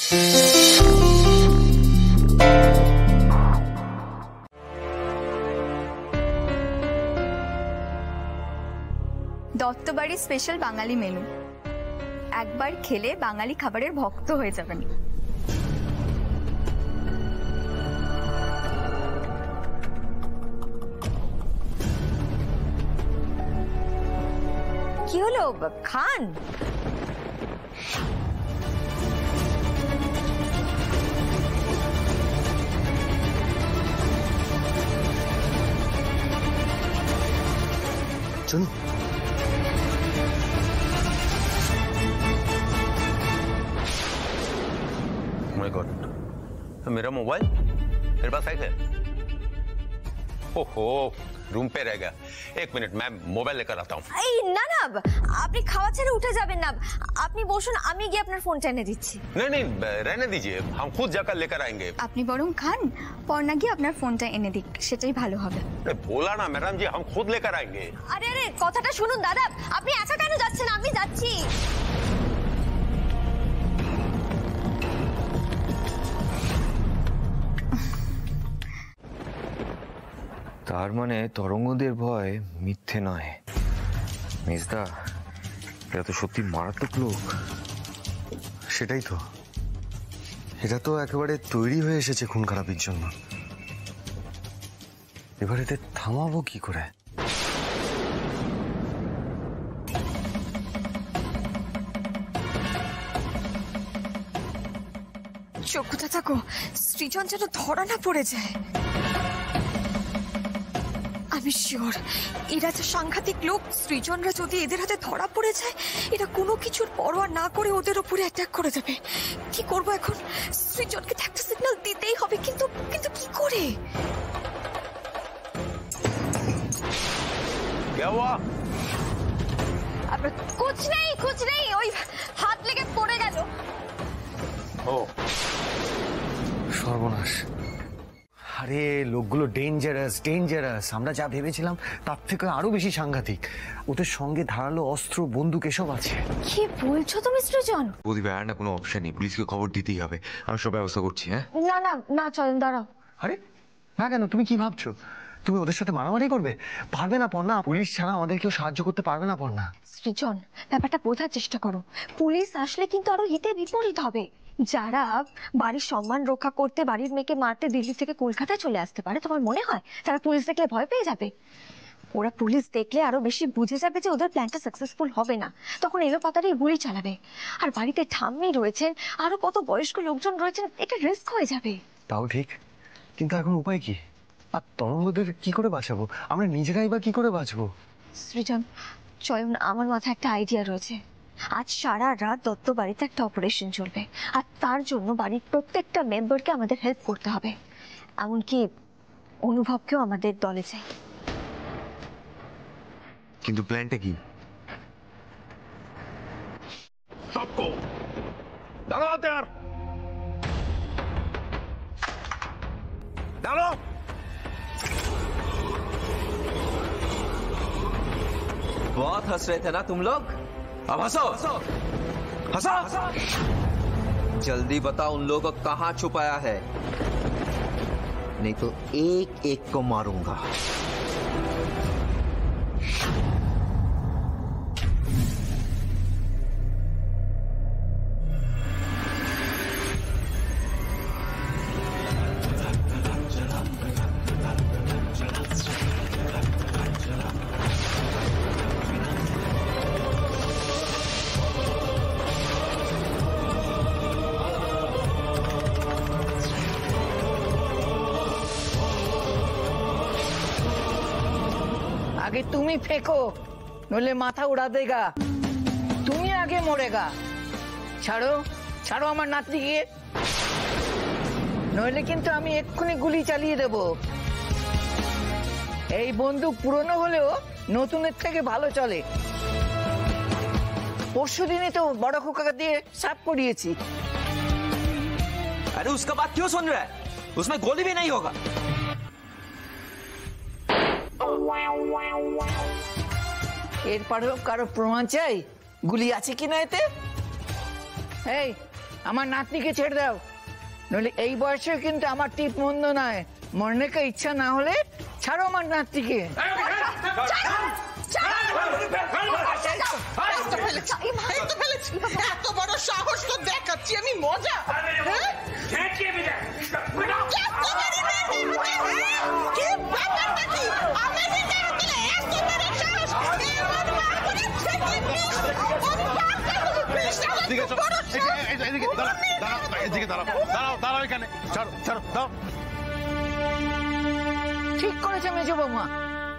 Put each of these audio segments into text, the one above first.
দত্তবাড়ির special বাঙালি menu, একবার খেলে বাঙালি খাবারের ভক্ত হয়ে যাবেন। কি হলো খান? चलो माय गॉड, मेरा मोबाइल मेरे पास है? ओहो, रूम पे रह गया। एक मिनट, मैं मोबाइल लेकर आता हूँ। না না, আপনি খাওয়া ছেড়ে উঠে যাবেন না, আপনি বসুন, আমি গিয়ে আপনার ফোনটা এনে দিচ্ছি। नहीं नहीं, रहने दीजिए, हम खुद जाकर लेकर आएंगे। আপনি বরং খান, পর্ণা গিয়ে আপনার ফোনটা এনে দিক, সেটাই ভালো হবে। बोला ना मैडम जी, हम खुद लेकर आएंगे। আরে আরে, কথাটা শুনুন দাদা, আপনি একা কেন যাচ্ছেন? আমি যাচ্ছি। তার মানে তরঙ্গদের ভয় মিথ্যে নয়। মেজদা, এরা তো সত্যি মারাত্মক লোক। সেটাই তো, এটা তো একেবারে তৈরি হয়ে এসেছে খুন খারাপের জন্য। এবার এতে থামাবো কি করে? চোখটা থাকো, সৃজন যেন ধরা না পড়ে যায়। আমি শিওর এরা যে সাংঘাতিক লোক, সৃজনরা যদি এদের হাতে ধরা পড়ে যায়, এরা কোনো কিছুর পরোয়া না করে ওদের উপরে অ্যাটাক করে দেবে। কি করবো এখন? সৃজনকে একটা সিগন্যাল দিতেই হবে, কিন্তু কিন্তু কি করে? क्या हुआ? कुछ नहीं, ওই হাত লেগে পড়ে গেল। ओ সর্বনাশ! আরে লোকগুলো ডেঞ্জারাস। আমরা যা ভেবেছিলাম তার থেকে আরো বেশি সাংঘাতিক। ওদের সঙ্গে ধারালো অস্ত্র, বন্দুক এসব আছে। কি বলছো তুমি সৃজন? বৌদি আর না কোনো অপশন নেই, পুলিশকে খবর দিতেই হবে। আমি সব ব্যবস্থা করছি। হ্যাঁ না না না, চলেন, দাঁড়াও। আরে না, কেন? তুমি কি ভাবছো তুমি ওদের সাথে মারামারি করবে? পারবে না পর্ণা, পুলিশ ছাড়া আমাদের কেউ সাহায্য করতে পারবে না পর্ণা। সৃজন, ব্যাপারটা বোঝার চেষ্টা করো। পুলিশ আসলে কিন্তু আরো হিতে বিপরীত হবে। যারা বাড়ির সম্মান রক্ষা করতে বাড়ির মেয়েকে মারতে দিল্লি থেকে কলকাতায় চলে আসতে পারে, তোমার মনে হয় তারা পুলিশ দেখলে ভয় পেয়ে যাবে? ওরা পুলিশ দেখলে আরো বেশি বুঝে যাবে যে ওদের প্ল্যানটা সাকসেসফুল হবে না, তখন এলোপাতাড়ি গুলি চালাবে। আর বাড়িতে ঠাম্মি রয়েছেন, আরো কত বয়স্ক লোকজন রয়েছেন, এটা রিস্ক হয়ে যাবে। তাও ঠিক, কিন্তু এখন উপায় কি? আর তরঙ্গদের কি করে বাঁচাবো? আমরা নিজেরাই বা কি করে বাঁচবো? সৃজন, চয়ন, আমার মাথায় একটা আইডিয়া রয়েছে। আজ সারা রাত দত্ত বাড়িতে একটা অপারেশন চলবে, আর তার জন্য বাড়ির প্রত্যেকটা মেম্বারকে আমাদের হেল্প করতে হবে, এমনকি অনুভবকেও আমাদের দলে চাই। কিন্তু প্ল্যানটা কি? सबको डालो यार, डालो। बहुत हंस रहे थे ना तुम लोग, अब हंसो हंसो। जल्दी बताओ उन लोगों को कहां छुपाया है, नहीं तो एक एक को मारूंगा। आगे तुम ही फेंको, नोले माथा उड़ा देगा, तुम ही आगे मरेगा। ছাড়ো ছাড়ো আমার নাতনিকে, নইলে কিন্তু আমি এক্ষুনি গুলি চালিয়ে দেব। এই বন্দুক পুরনো হলেও নতুনের থেকে ভালো চলে। পরশুদিনই তো বড় খোকা দিয়ে সাফ করিয়েছি। अरे उसका बात क्यों सुन रहा है, उसमें गोली भी नहीं होगा। এরপরেও কারো প্রমাণ চাই গুলি আছে কিনা এতে? এই, আমার নাতনিকে ছেড়ে দাও, নইলে এই বয়সে কিন্তু আমার টিপ মন্দ নয়। মরনেকে ইচ্ছা না হলে ছাড়ো আমার নাতনিকে। এত বড় সাহস তো দেখাচ্ছি আমি মজা। ঠিক করেছে মেজো বৌমা,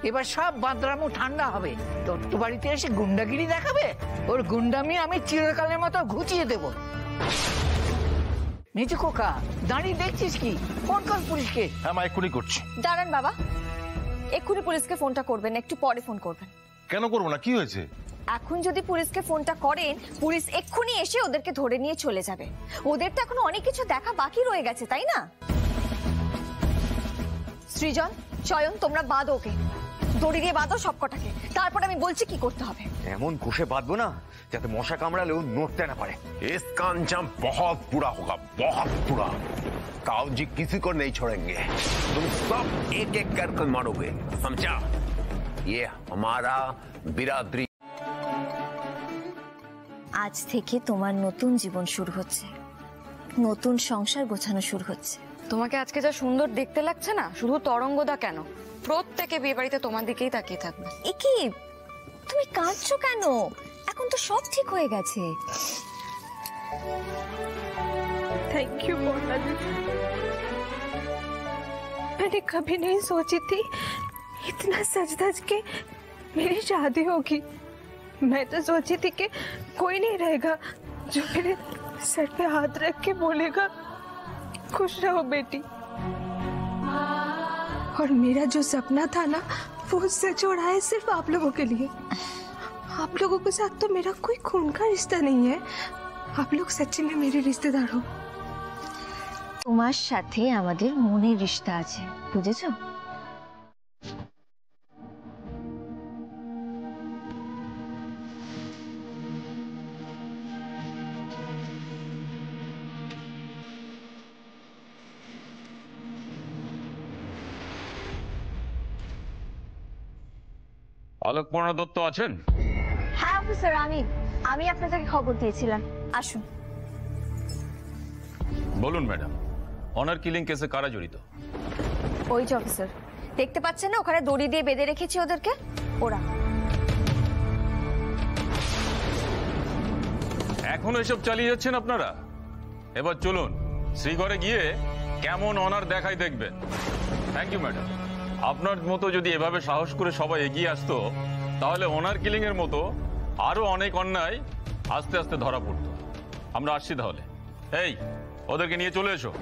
এবার সব বাদরামু ঠান্ডা হবে। তোর তো বাড়িতে এসে গুন্ডাগিরি দেখাবে, ওর গুন্ডামি আমি চিরকালের মতো ঘুচিয়ে দেব। মেজো খোকা, দাঁড়িয়ে দেখছিস কি? ফোন কর পুলিশকে। হ্যাঁ মা, এক্ষুনি করছি। দাঁড়ান বাবা, এক্ষুনি পুলিশকে ফোনটা করবেন, একটু পরে ফোন করবেন। কেন করবো না, কি হয়েছে? এখন যদি পুলিশকে ফোনটা করেন, পুলিশ এক্ষুনি এসে ওদেরকে ধরে নিয়ে চলে যাবে। ওদের তো এখনো অনেক কিছু দেখা বাকি রয়ে গেছে, তাই না? সৃজন, চয়ন, তোমরা বাঁধো ওকে, দড়ি দিয়ে বাঁধো সবকটাকে, তারপর আমি বলছি কি করতে হবে। এমন ঘষে বাঁধবো না যাতে মশা কামড়ালেও নড়তে না পারে। इसका अंजाम बहुत बुरा होगा, बहुत बुरा। ताऊ जी किसी को नहीं छोड़ेंगे, तुम सब एक एक करके मारोगे, समझा? ये हमारा बिरादरी। আজ থেকে তোমার নতুন জীবন শুরু হচ্ছে, নতুন সংসার গোছানো শুরু হচ্ছে। তোমাকে আজকে যা সুন্দর দেখতে লাগছে না, শুধু তরঙ্গদা কেন, প্রত্যেকে বিয়ে বাড়িতে তোমার দিকেই তাকিয়ে থাকবে। এ কি, তুমি কাঁদছো কেন? এখন তো সব ঠিক হয়ে গেছে। Thank you Mona ji. मैंने कभी नहीं सोची थी इतना सज धज के मेरी शादी होगी। मैं तो सोची थी कि कोई नहीं रहेगा जो मेरे सर पे हाथ रख के बोलेगा खुश रहो बेटी। और मेरा जो सपना था ना, वो सच हो रहा है सिर्फ आप लोगों के लिए। आप लोगों के साथ तो मेरा कोई खून का रिश्ता नहीं है, आप लोग सच्ची में मेरे रिश्तेदार हो। তোমার সাথে আমাদের মনের রিশতা আছে, বুঝেছো? আলোকপর্ণা দত্ত আছেন? হ্যাঁ অফিসার, আমি আপনাদেরকে খবর দিয়েছিলাম, আসুন। বলুন ম্যাডাম, অনার কিলিং কেসে কারা জড়িত? ওই যে অফিসার, দেখতে পাচ্ছেন না ওখানে দড়ি দিয়ে বেঁধে রেখেছি ওদেরকে, ওরা। এখনো এসব চালিয়ে যাচ্ছেন আপনারা? এবার চলুন শ্রীঘরে গিয়ে কেমন অনার দেখাই দেখবেন। Thank you madam. আপনার মতো যদি এভাবে সাহস করে সবাই এগিয়ে আসতো, তাহলে অনার কিলিং এর মতো আরো অনেক অন্যায় আস্তে আস্তে ধরা পড়তো। আমরা আসছি তাহলে। এই, ওদেরকে নিয়ে চলে এসো।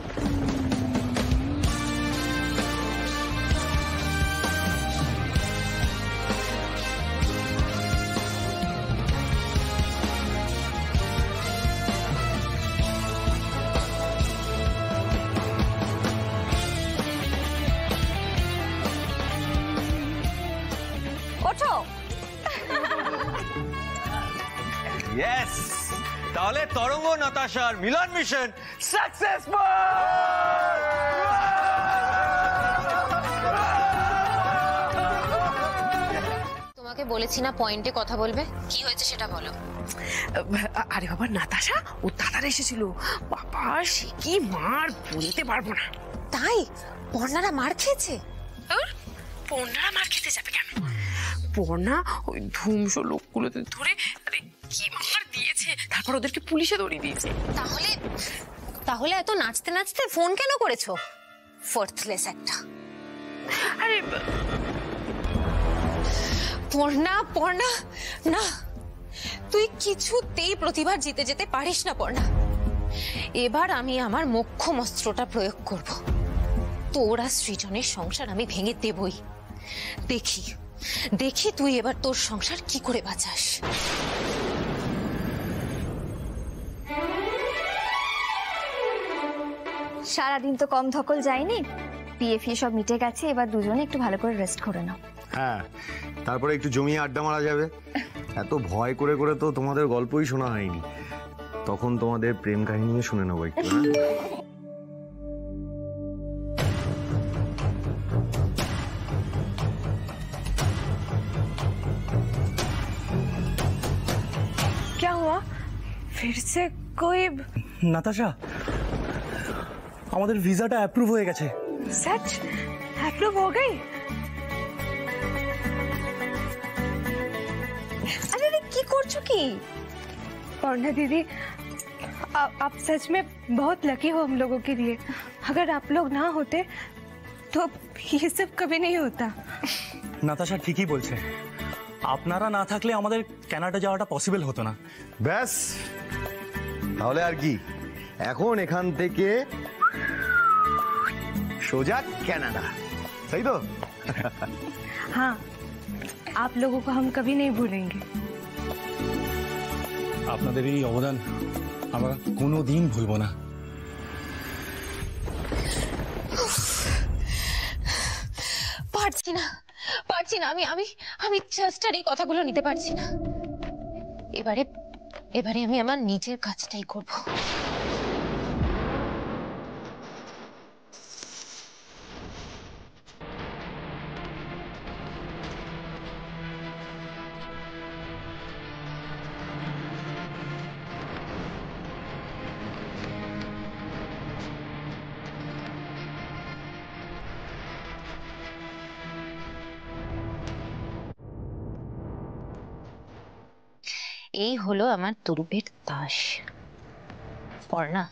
ওঠো। ইয়েস, তাহলে তরঙ্গ নাতাশার মিলন মিশন সাকসেসফুল। তোমাকে বলেছি না পয়েন্টে কথা বলবে, কি হয়েছে সেটা বলো। আরে বাবা, নাতাশা ও দাদারা এসেছিল, বাবা সে কি মার বলতে পারবো না। তাই পর্ণারা মার খেয়েছে? পর্ণারা মার খেতে যাবে কেন? পর্ণা ওই ধুমসো লোকগুলোতে ধরে আরে কি মার দিয়েছে, তারপর ওদেরকে পুলিশে ধরিয়ে দিয়েছে। তাহলে তাহলে এত নাচতে নাচতে ফোন কেন করেছো? ফোর্থলেস একটা। আরে পর্ণা, পর্ণা না, তুই কিছুতেই প্রতিবার জিতে যেতে পারিস না পর্ণা। এবার আমি আমার মোক্ষম অস্ত্রটা প্রয়োগ করব। তোরা সৃজনের সংসার আমি ভেঙে দেবই। দেখি দেখি তুই এবার তোর সংসার কি করে বাঁচাস। সারাদিন তো কম ধকল যায়নি, পিএফ সব মিটে গেছে, এবার দুজনে একটু ভালো করে রেস্ট করে নাও। হ্যাঁ, তারপরে একটু জমিয়ে আড্ডা মারা যাবে। এত ভয় করে করে তো তোমাদের গল্পই শোনা হয়নি। তখন তোমাদের প্রেম কাহিনী শুনে নেবো একটু। क्या हुआ? फिर से कोई? নাতাশা, আমাদের ভিসাটা অ্যাপ্রুভ হয়ে গেছে। सच अप्रूव हो गई? अरे रे की করছো কি? पौर्णा दीदी, आप सच में बहुत लकी हो हम लोगों के लिए। अगर आप लोग ना होते तो ये सब कभी नहीं होता। নাতাশা ঠিকই বলছে, আপনারা না থাকলে আমাদের কানাডা যাওয়াটা পসিবল হতো না। ব্যাস, তাহলে আর কি, এখন এখান থেকে সোজা কানাডা, তাই তো? हाँ, आप लोगों को हम कभी नहीं भूलेंगे। আপনাদের এই অবদান আমরা কোনোদিন ভুলবো না। পারছি না, পারছি না, আমি আমি আমি জাস্ট আর এই কথাগুলো নিতে পারছি না। এবারে এবারে আমি আমার নিজের কাজটাই করব। এই হলো আমার তুরুপের তাস। পর্ণা,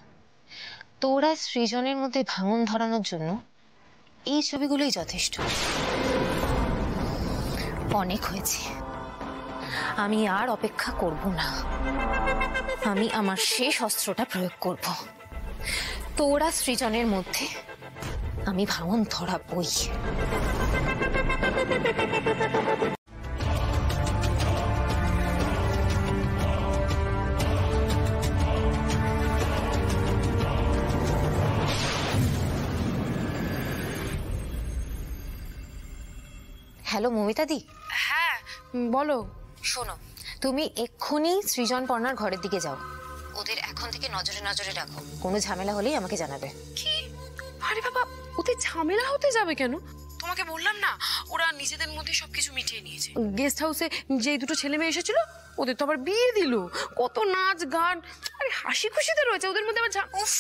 তোরা সৃজনের মধ্যে ভাঙন ধরানোর জন্য এই ছবিগুলোই যথেষ্ট। অনেক হয়েছে, আমি আর অপেক্ষা করব না। আমি আমার শেষ অস্ত্রটা প্রয়োগ করব। তোরা সৃজনের মধ্যে আমি ভাঙন ধরাবই। হ্যালো মমিতা দি। হ্যাঁ বলো। শোনো, তুমি এক্ষুনি সৃজন পর্ণার ঘরের দিকে যাও। ওদের এখন থেকে নজরে নজরে রাখো, কোনো ঝামেলা হলেই আমাকে জানাবে। কি? আরে বাবা, ওদের ঝামেলা হতে যাবে কেন? তোমাকে বললাম না, ওরা নিজেদের মধ্যে সবকিছু মিটিয়ে নিয়েছে। গেস্ট হাউসে যে দুটো ছেলে মেয়ে এসেছিল, ওদের তো আবার বিয়ে দিল। কত নাচ গান, আরে হাসি খুশিতে রয়েছে ওদের মধ্যে। আবার উফ,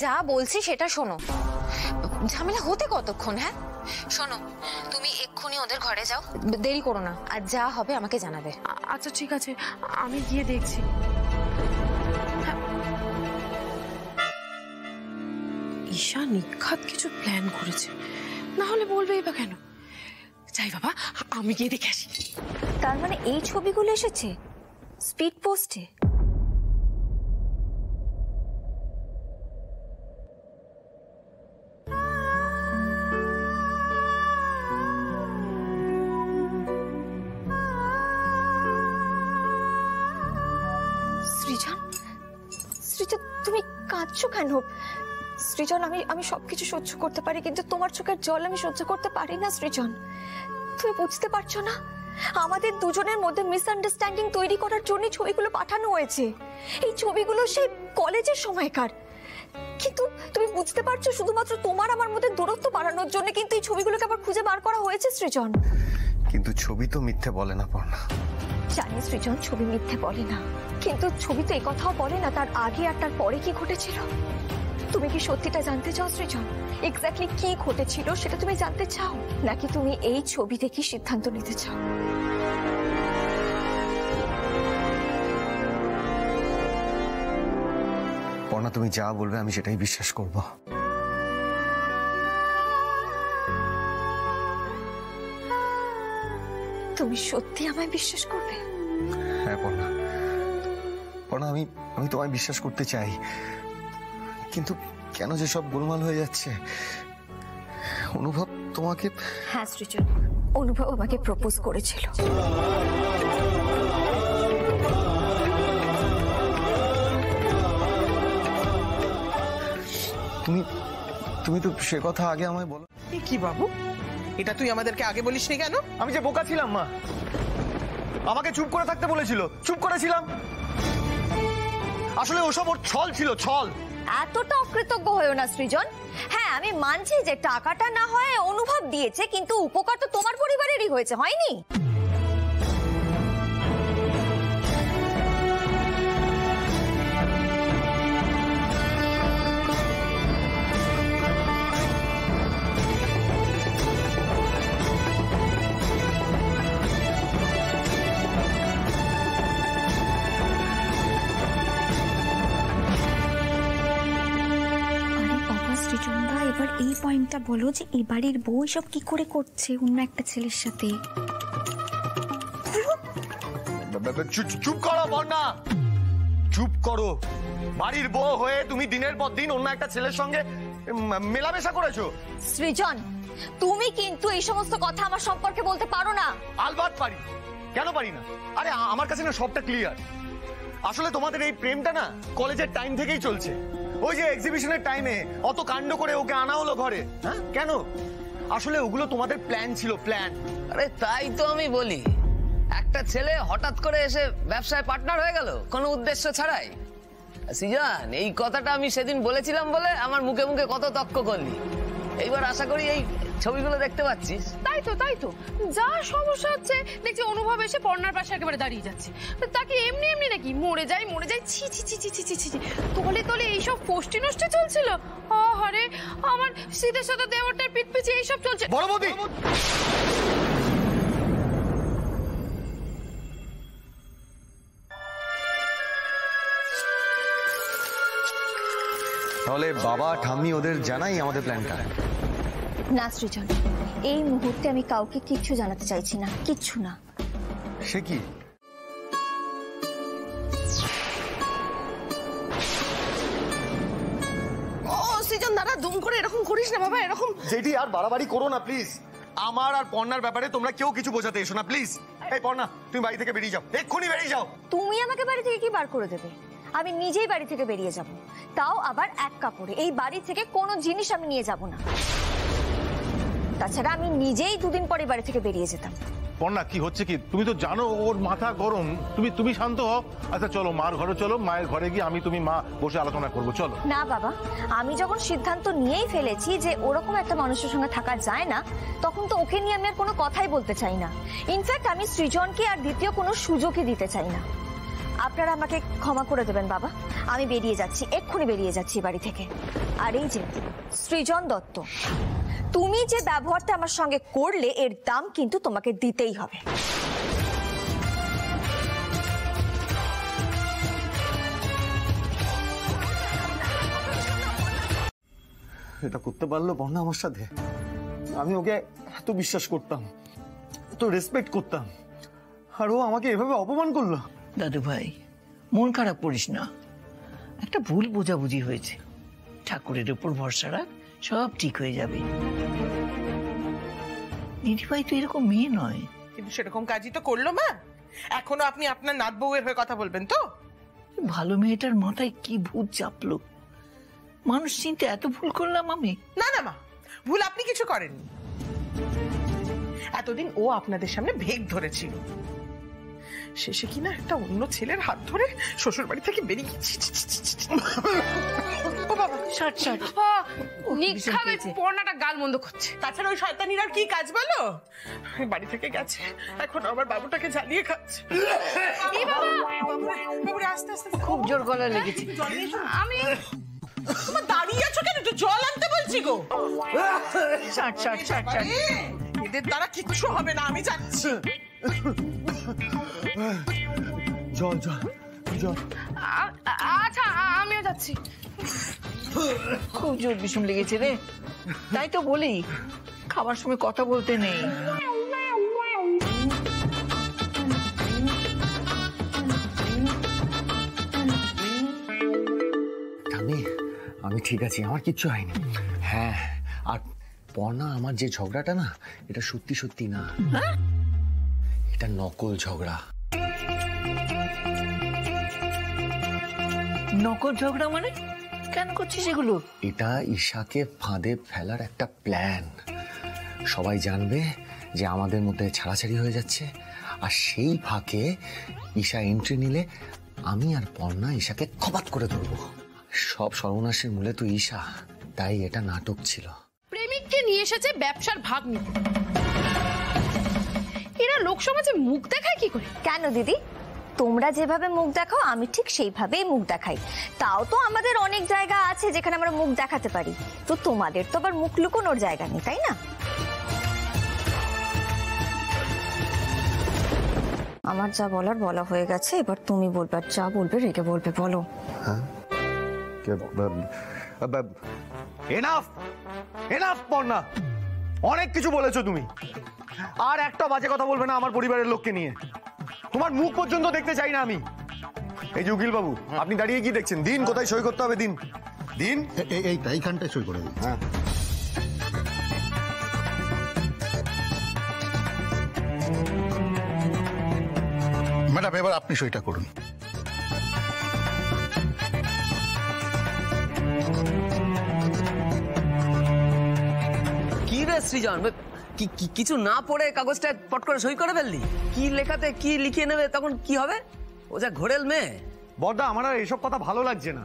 যা বলছি সেটা শোনো। ঝামেলা হতে কতক্ষণ? হ্যাঁ শোনো, তুমি এক্ষুনি ওদের ঘরে যাও, দেরি করো না, আর যা হবে আমাকে জানাবে। আচ্ছা ঠিক আছে, আমি গিয়ে দেখছি। ঈশা নিখাত কিছু প্ল্যান করেছে, না হলে বলবেই বা কেন? যাই বাবা, আমি গিয়ে দেখে আসি। তার মানে এই ছবিগুলো এসেছে স্পিড পোস্টে? সৃজন, সৃজন তুমি কাঁদছো কেন? সৃজন, আমি সবকিছু সহ্য করতে পারি, কিন্তু তোমার চোখের জল আমি সহ্য করতে পারি না। সৃজন, তুমি বুঝতে পারছো না? আমাদের দুজনের মধ্যে মিসআন্ডারস্ট্যান্ডিং তৈরি করার জন্য ছবিগুলো পাঠানো হয়েছে। এই ছবিগুলো সেই কলেজের সময়কার, কিন্তু তুমি বুঝতে পারছো শুধুমাত্র তোমার আমার মধ্যে দূরত্ব বাড়ানোর জন্য কিন্তু এই ছবিগুলোকে আবার খুঁজে বার করা হয়েছে। সৃজন, কিন্তু ছবি তো মিথ্যে বলে না পর্ণা। জানি সৃজন, ছবি মিথ্যে বলে না, কিন্তু ছবি তো এই কথাও বলে না তার আগে আর তার পরে কি ঘটেছিল। তুমি কি সত্যিটা জানতে চাও সৃজন? এক্স্যাক্টলি কি ঘটেছিল সেটা তুমি জানতে চাও, নাকি তুমি এই ছবি দেখে সিদ্ধান্ত নিতে চাও? পর্ণা, তুমি যা বলবে আমি সেটাই বিশ্বাস করব। তুমি সত্যি আমায় বিশ্বাস করবে? হ্যাঁ পর্ণা, পর্ণা আমি তোমায় বিশ্বাস করতে চাই, কিন্তু কেন যে সব গোলমাল হয়ে যাচ্ছে? অনুভব তোমাকে... হ্যাঁ সৃজন, অনুভব আমাকে প্রপোজ করেছিল। তুমি তো সে কথা আগে আমায় বলো। কি বাবু, এটা তুই আমাদেরকে আগে বলিসনি কেন? আমি যে বোকা ছিলাম মা, আমাকে চুপ করে থাকতে বলেছিল, চুপ করেছিলাম। আসলে ওসব ওর ছল ছিল, ছল। এতটা অকৃতজ্ঞ হয়েও না সৃজন। হ্যাঁ আমি মানছি যে টাকাটা না হয় অনুভব দিয়েছে, কিন্তু উপকার তো তোমার পরিবারেরই হয়েছে, হয়নি? এবার এই পয়েন্টটা বলো যে এই বাড়ির বউ সব কি করে করছে অন্য একটা ছেলের সাথে। চুপ করো বন্যা, চুপ করো। বাড়ির বউ হয়ে তুমি দিনের পর দিন অন্য একটা ছেলের সঙ্গে মেলামেশা করেছো। সৃজন তুমি কিন্তু এই সমস্ত কথা আমার সম্পর্কে বলতে পারো না। আলবাত পারি, কেন পারি না? আরে আমার কাছে না সবটা ক্লিয়ার। আসলে তোমাদের এই প্রেমটা না কলেজের টাইম থেকেই চলছে। ওই যে এক্সিবিশনের টাইমে অত কাণ্ড করে ওকে আনা হলো ঘরে, হ্যাঁ কেন? আসলে ওগুলো তোমাদের প্ল্যান ছিল, প্ল্যান। আরে তাই তো আমি বলি, একটা ছেলে হঠাৎ করে এসে ব্যবসায় পার্টনার হয়ে গেল কোনো উদ্দেশ্য ছাড়াই। সিজান, এই কথাটা আমি সেদিন বলেছিলাম বলে আমার মুখে মুখে কত তক্ক করলি। এইবার আশা করি এই ছবিগুলো দেখতে পাচ্ছিস। তাই তো যা সমস্যা হচ্ছে দেখছি অনুভব এসে পর্ণার পাশে একেবারে দাঁড়িয়ে যাচ্ছে। তাকে এমনি এমনি নাকি মরে যাই ছি ছি ছি ছি ছি ছি ছি তলে তলে এইসব পোস্টি নষ্ট চলছিল। আরে আমার শীতের সাথে দেওয়ারটার পিঠ পিছে এইসব চলছে। বড় বৌদি, তাহলে বাবা ঠাম্মি ওদের জানাই আমাদের প্ল্যানটা? না সৃজন, এই মুহূর্তে আমি কাউকে কিচ্ছু জানাতে চাইছি না, কিচ্ছু না। সে কি? সৃজন দাঁড়া, দুম করে এরকম করিস না বাবা, এরকম। যেটি আর বাড়াবাড়ি করো না প্লিজ। আমার আর পর্ণার ব্যাপারে তোমরা কেউ কিছু বোঝাতে এসো না প্লিজ। এই পর্ণা, তুমি বাড়ি থেকে বেরিয়ে যাও, এক্ষুনি বেরিয়ে যাও। তুমি আমাকে বাড়ি থেকে কি বার করে দেবে? আমি নিজেই বাড়ি থেকে বেরিয়ে যাব, তাও আবার এক কাপড়ে। এই বাড়ি থেকে কোনো জিনিস আমি নিয়ে যাব না। তাছাড়া আমি নিজেই দুদিন পরে বাড়ি থেকে বেরিয়ে যেতাম। পর্ণা, কি হচ্ছে কি? তুমি তো জানো ওর মাথা গরম। তুমি শান্ত হও। আচ্ছা চলো মার ঘরে চলো, মায়ের ঘরে গিয়ে আমি তুমি মা বসে আলোচনা করবো, চলো। না বাবা, আমি যখন সিদ্ধান্ত নিয়েই ফেলেছি যে ওরকম একটা মানুষের সঙ্গে থাকা যায় না, তখন তো ওকে নিয়ে আমি আর কোনো কথাই বলতে চাই না। ইনফ্যাক্ট আমি সৃজনকে আর দ্বিতীয় কোনো সুযোগই দিতে চাই না। আপনারা আমাকে ক্ষমা করে দেবেন বাবা, আমি বেরিয়ে যাচ্ছি, এক্ষুনি বেরিয়ে যাচ্ছি বাড়ি থেকে। আর এই যে সৃজন দত্ত, তুমি যে ব্যবহারটা আমার সঙ্গে করলে এর দাম কিন্তু তোমাকে দিতেই হবে। এটা করতে পারলো বর্ণা আমার সাথে? আমি ওকে এত বিশ্বাস করতাম, এত রেসপেক্ট করতাম, আর ও আমাকে এভাবে অপমান করলো। দাদু ভাই, মন খারাপ করিস না, একটা ভুল বোঝাবুঝি হয়েছে। ঠাকুরের উপর ভরসা রাখ, সব ঠিক হয়ে যাবে। দিদিভাই তো এরকম মেয়ে নয়। কিন্তু সেরকম কাজই তো করলো মা। এখনো আপনি আপনার নাত বউয়ের হয়ে কথা বলবেন তো? ভালো মেয়েটার মাথায় কি ভূত চাপলো, মানুষ চিনতে এত ভুল করলাম আমি? না না মা, ভুল আপনি কিছু করেননি। এতদিন ও আপনাদের সামনে ভেগ ধরেছিল, শেষে কিনা একটা অন্য ছেলের হাত ধরে শ্বশুর বাড়ি থেকে বেরিয়ে গেছে। ও বাবা, পর্ণাটা গাল মন্দ করছে। তাছাড়া ওই শয়তানির আর কি কাজ বলো? বাড়ি থেকে গেছে, এখন আমার বাবুটাকে জ্বালিয়ে খাচ্ছে। আস্তে আস্তে, খুব জোর গলা লেগেছে। আমি তোমার দাঁড়িয়ে আছো কেন? একটু জল আনতে বলছি গো। এদের দ্বারা কিচ্ছু হবে না, আমি যাচ্ছি। জল জল জল। আচ্ছা আমিও যাচ্ছি। খুব জোর বিষম লেগেছে রে, তাই তো বলি খাবার সময় কথা বলতে নেই। আমি ঠিক আছি, আমার কিচ্ছু হয়নি। হ্যাঁ, আর পর্ণা আমার যে ঝগড়াটা না, এটা সত্যি সত্যি না, এটা নকল ঝগড়া। নকল ঝগড়া মানে? কেন করছিস এগুলো? এটা ঈশাকে ফাঁদে ফেলার একটা প্ল্যান। সবাই জানবে যে আমাদের মধ্যে ছাড়াছাড়ি হয়ে যাচ্ছে, আর সেই ফাঁকে ঈশা এন্ট্রি নিলে আমি আর পর্ণা ঈশাকে খপাত করে ধরবো। সব সর্বনাশের মূলে তো ঈশা, তাই এটা নাটক ছিল। প্রেমিককে নিয়ে এসেছে ব্যবসার ভাগ নিতে। এরা লোকসমাজে মুখ দেখায় কি করে? কেন দিদি, তোমরা যেভাবে মুখ দেখাও আমি ঠিক সেইভাবেই মুখ দেখাই। তাও তো আমাদের অনেক জায়গা আছে যেখানে আমরা মুখ দেখাতে পারি, তো তোমাদের তো আবার মুখ লুকোনোর জায়গা নেই, তাই না? আমার যা বলার বলা হয়ে গেছে, এবার তুমি বলবে, আর যা বলবে রেগে বলবে। বলো। হ্যাঁ, এনাফ এনাফ পর্ণা, অনেক কিছু বলেছো তুমি। আর একটা বাজে কথা বলবে না আমার পরিবারের লোককে নিয়ে। তোমার মুখ পর্যন্ত দেখতে চাই না আমি। এই যে উকিল বাবু, আপনি দাঁড়িয়ে কি দেখছেন? দিন, কোথায় সই করতে হবে দিন। দিন এইখানটায় সই করে দিন। হ্যাঁ, ম্যাডাম এবার আপনি সইটা করুন। কি রে সৃজন, কিছু না পড়ে কাগজটা পট করে সই করে ফেললি? কি লেখাতে কি লিখিয়ে নেবে, তখন কি হবে? ও যা ঘোরেল মেয়ে। বড়দা, আমার আর এসব কথা ভালো লাগছে না।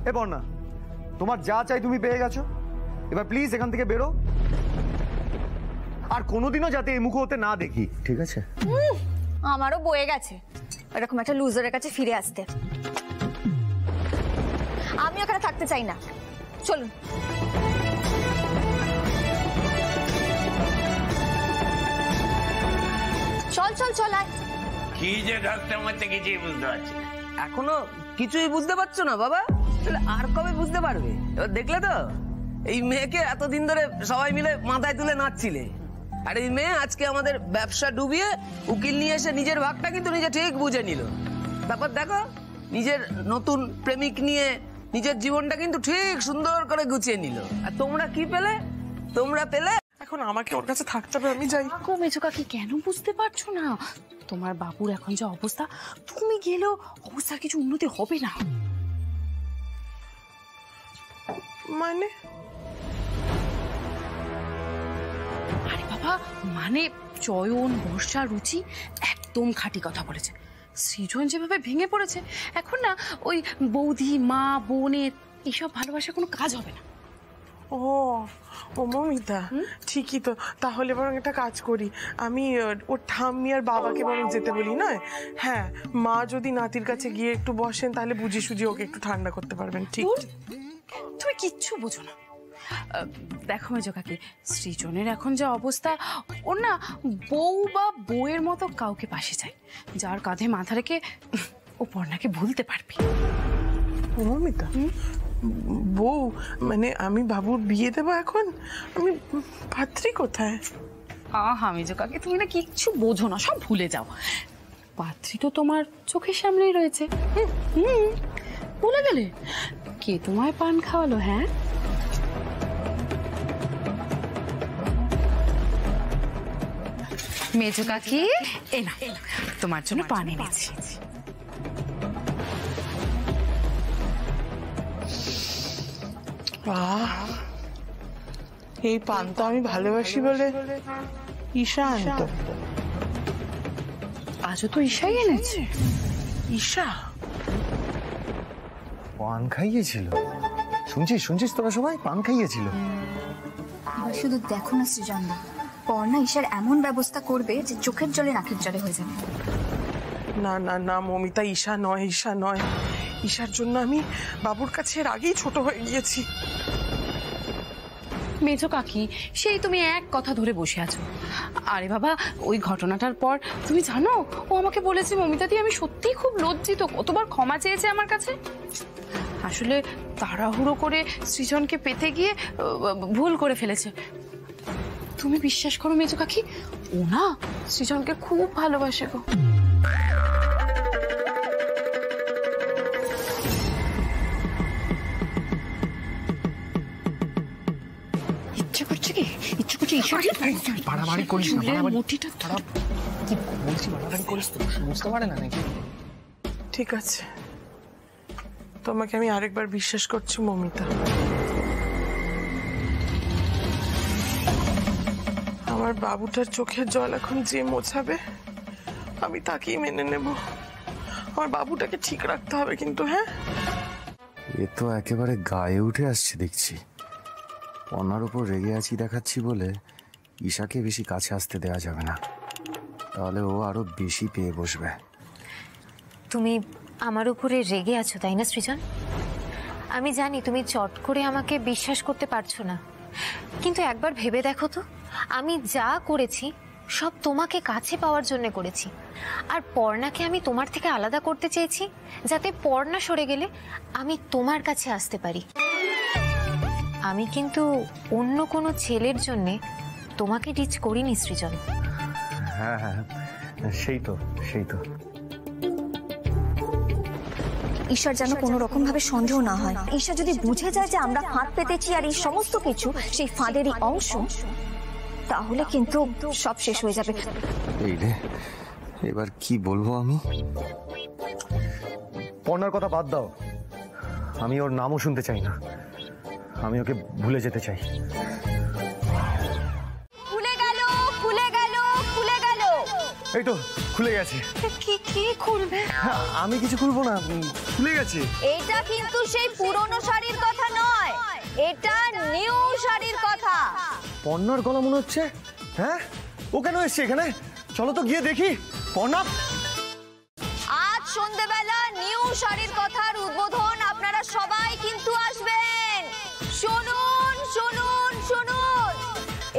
এ পর্ণা, তোমার যা চাই তুমি পেয়ে গেছো, এবার প্লিজ এখান থেকে বেরো। আর কোনোদিনও যাতে এই মুখ হতে না দেখি, ঠিক আছে? আমারও বয়ে গেছে এরকম একটা লুজারের কাছে ফিরে আসতে। আমি ওখানে থাকতে চাই না, চলুন। চল চল চল। কি যে ধরতে মধ্যে কিছুই বুঝতে পারছি না। এখনো কিছুই বুঝতে পারছো না বাবা? তাহলে আর কবে বুঝতে পারবে? এবার দেখলে তো, এই মেয়েকে এতদিন ধরে সবাই মিলে মাথায় তুলে নাচছিলে, আর এই মেয়ে আজকে আমাদের ব্যবসা ডুবিয়ে উকিল নিয়ে এসে নিজের ভাগটা কিন্তু নিজে ঠিক বুঝে নিল। তারপর দেখো, নিজের নতুন প্রেমিক নিয়ে নিজের জীবনটা কিন্তু ঠিক সুন্দর করে গুছিয়ে নিল। আর তোমরা কি পেলে? তোমরা পেলে এখন আমাকে ওর কাছে থাকতে হবে, আমি যাই। গো মেজো কাকি, কেন বুঝতে পারছো না? তোমার বাবুর এখন যে অবস্থা, তুমি গেলেও অবস্থার কিছু উন্নতি হবে না। মানে? আরে বাবা, মানে চয়ন, বর্ষা, রুচি একদম খাঁটি কথা বলেছে। সৃজন যেভাবে ভেঙে পড়েছে, এখন না ওই বৌদি, মা, বোনের এসব ভালোবাসা কোনো কাজ হবে না। ও ও মমিতা, ঠিকই তো। তাহলে বরং একটা কাজ করি, আমি ওর ঠাম্মি আর বাবাকে বরং যেতে বলি, নয়? হ্যাঁ, মা যদি নাতির কাছে গিয়ে একটু বসেন, তাহলে বুঝি সুঝি ওকে একটু ঠান্ডা করতে পারবেন। ঠিক? তুমি কিচ্ছু বোঝো না। দেখো মেজো কাকি, সৃজনের এখন যে অবস্থা, ওর না বউ বা বউয়ের মতো কাউকে পাশে চাই, যার কাঁধে মাথা রেখে ও পর্ণাকে ভুলতে পারবে। মমিতা, বউ মানে আমি বাবুর বিয়ে দেবো এখন? আমি পাত্রী কোথায়? আহা মেজো কাকি, তুমি না কিচ্ছু বোঝো না, সব ভুলে যাও। পাত্রী তো তোমার চোখের সামনেই রয়েছে। ভুলে গেলে? কে তোমায় পান খাওয়ালো? হ্যাঁ, মেজো কাকি, এই না তোমার জন্য পান এনেছি। এই পান তো আমি ভালোবাসি বলে ঈশা আনতো। আজও তো ঈশাই এনেছে। ঈশা পান খাইয়েছিল? শুনছিস তোরা সবাই? পান খাইয়েছিল। এবার শুধু দেখো না সৃজন, পর্ণা ঈশার এমন ব্যবস্থা করবে যে চোখের জলে নাকের জলে হয়ে যাবে। না না না মমিতা, ঈশা নয়, ঈশা নয়। ঈশার জন্য আমি বাবুর কাছে এর আগেই ছোট হয়ে গিয়েছি। মেজো কাকি, সেই তুমি এক কথা ধরে বসে আছো। আরে বাবা, ওই ঘটনাটার পর তুমি জানো, ও আমাকে বলেছে, মমিতা দি আমি সত্যিই খুব লজ্জিত, কতবার ক্ষমা চেয়েছে আমার কাছে। আসলে তাড়াহুড়ো করে সৃজনকে পেতে গিয়ে ভুল করে ফেলেছে। তুমি বিশ্বাস করো মেজো কাকি, ও না সৃজনকে খুব ভালোবাসে গো। ইচ্ছে করছে কি? ইচ্ছে করছে বাড়াবাড়ি করিস না, মোটিটা কি বলছি, বাড়াবাড়ি করিস তো, বুঝতে পারে না নাকি? ঠিক আছে, তোমাকে আমি আরেকবার বিশ্বাস করছি মমিতা। আমার বাবুটার চোখের জল এখন যে মোছাবে, আমি তাকেই মেনে নেব। আমার বাবুটাকে ঠিক রাখতে হবে কিন্তু। হ্যাঁ, এ তো একেবারে গায়ে উঠে আসছে দেখছি। অন্যার উপর রেগে আছি দেখাচ্ছি বলে ঈশাকে বেশি কাছে আসতে দেওয়া যাবে না, তাহলে ও আরো বেশি পেয়ে বসবে। তুমি আমার উপরে রেগে আছো তাই না সৃজন? আমি জানি তুমি চট করে আমাকে বিশ্বাস করতে পারছো না, কিন্তু একবার ভেবে দেখো তো, আমি যা করেছি সব তোমাকে কাছে পাওয়ার জন্য করেছি। আর পর্ণাকে আমি তোমার থেকে আলাদা করতে চেয়েছি, যাতে পর্ণা সরে গেলে আমি তোমার কাছে আসতে পারি। আমি কিন্তু অন্য কোনো ছেলের জন্যে তোমাকে ডিচ করিনি সৃজন। হ্যাঁ হ্যাঁ, সেই তো। ঈশার যেন কোনো রকম ভাবে সন্দেহ না হয়। ঈশা যদি বুঝে যায় যে আমরা ফাঁদ পেতেছি আর এই সমস্ত কিছু সেই ফাঁদেরই অংশ, তাহলে কিন্তু সব শেষ হয়ে যাবে। এই রে, এবার কি বলবো আমি? পর্ণার কথা বাদ দাও, আমি ওর নামও শুনতে চাই না। আমি ওকে ভুলে যেতে চাই। খুলে গেল, খুলে গেল, খুলে গেল। এই তো খুলে গেছে। কি খুলবে? আমি কিছু খুলবো না, খুলে গেছে। এটা কিন্তু সেই পুরনো শাড়ির কথা নয়, এটা নিউ শাড়ির কথা। পর্ণার গলা মনে হচ্ছে। হ্যাঁ, ও কেন এসছে এখানে? চলো তো গিয়ে দেখি। পর্ণা, আজ সন্ধ্যেবেলা নিউ শাড়ির কথার উদ্বোধন, আপনারা সবাই কিন্তু আসবেন। শুনুন শুনুন শুনুন,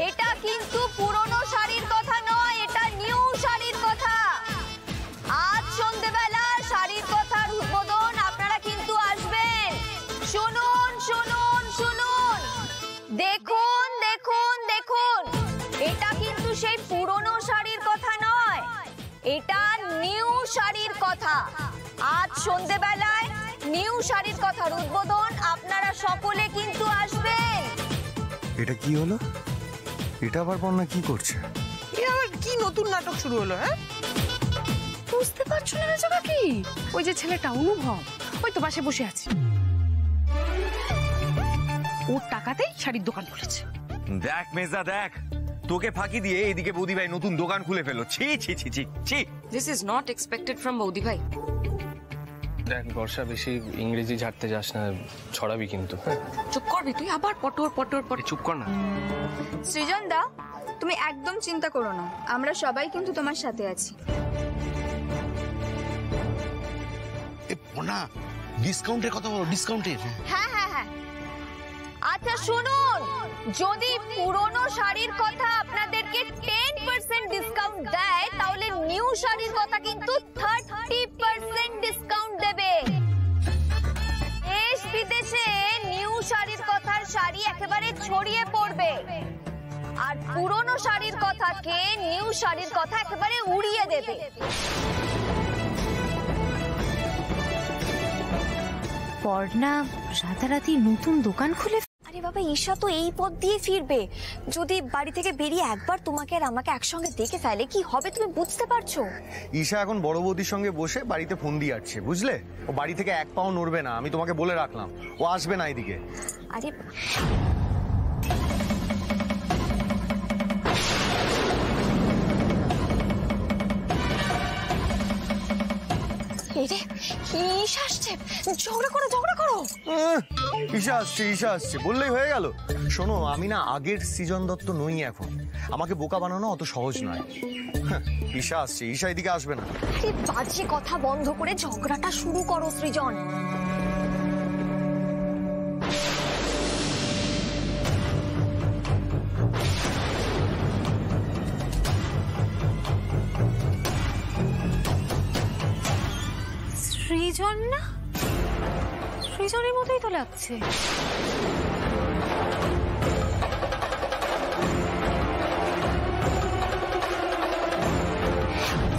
এটা কিন্তু পুরনো শাড়ির কথা নয়, এটা নিউ শাড়ির কথা। আজ সন্ধ্যেবেলা শাড়ির কথার উদ্বোধন, আপনারা কিন্তু আসবেন। শুনুন শুনুন শুনুন, দেখুন দেখুন দেখুন, এটা কিন্তু সেই পুরনো শাড়ির কথা নয়, এটা নিউ শাড়ির কথা। আজ সন্ধ্যেবেলায় নিউ শাড়ির কথার উদ্বোধন, আপনারা সকলে কিন্তু আসবেন। এটা কি হলো? এটা আবার পর্ণা কি করছে? এ আবার কি নতুন নাটক শুরু হলো? হ্যাঁ, বুঝতে পারছো না জায়গা কি? ওই যে ছেলেটা অনুভব, ওই তো পাশে বসে আছে, ওর টাকাতেই শাড়ির দোকান খুলেছে। দেখ মেজদা দেখ, তোকে ফাঁকি দিয়ে এইদিকে বৌদি ভাই নতুন দোকান খুলে ফেলো। ছি ছি ছি ছি ছি। This is not expected from বৌদি ভাই। দেখ বর্ষা, বেশি ইংরেজি ঝাড়তে যাস না, ছড়াবি কিন্তু। চুপ করবি তুই? আবার পটর পটর পটর। চুপ কর না। সৃজন দা, তুমি একদম চিন্তা করো না, আমরা সবাই কিন্তু তোমার সাথে আছি। ডিসকাউন্টের কথা বলো, ডিসকাউন্টের। হ্যাঁ হ্যাঁ হ্যাঁ, আচ্ছা শুনুন, যদি পুরনো শাড়ির কথা আপনাদেরকে 10% ডিসকাউন্ট দেয়, তাহলে নিউ শাড়ির কথা কিন্তু 30% ডিসকাউন্ট দেবে। দেশ বিদেশে নিউ শাড়ির কথার শাড়ি একেবারে ছড়িয়ে পড়বে, আর পুরনো শাড়ির কথাকে নিউ শাড়ির কথা একেবারে উড়িয়ে দেবে। পর্ণা রাতারাতি নতুন দোকান খুলে? আরে বাবা, ঈশা তো এই পথ দিয়ে ফিরবে। যদি বাড়ি থেকে বেরিয়ে একবার তোমাকে আর আমাকে একসঙ্গে দেখে ফেলে, কি হবে তুমি বুঝতে পারছো? ঈশা এখন বড় বৌদির সঙ্গে বসে বাড়িতে ফোন দিয়ে আসছে, বুঝলে? ও বাড়ি থেকে এক পাও নড়বে না, আমি তোমাকে বলে রাখলাম। ও আসবে না এদিকে। আরে ঈশা আসছে, ঝগড়া করো ঝগড়া করো। ঈশা আসছে বললেই হয়ে গেল। শোনো, আমি না আগের সৃজন দত্ত নই এখন। আমাকে বোকা বানানো অত সহজ নয়। ঈশা আসছে, ঈশা এদিকে আসবে না। আরে বাজে কথা বন্ধ করে ঝগড়াটা শুরু করো সৃজন। সৃজন না? সৃজনের মতোই তো লাগছে।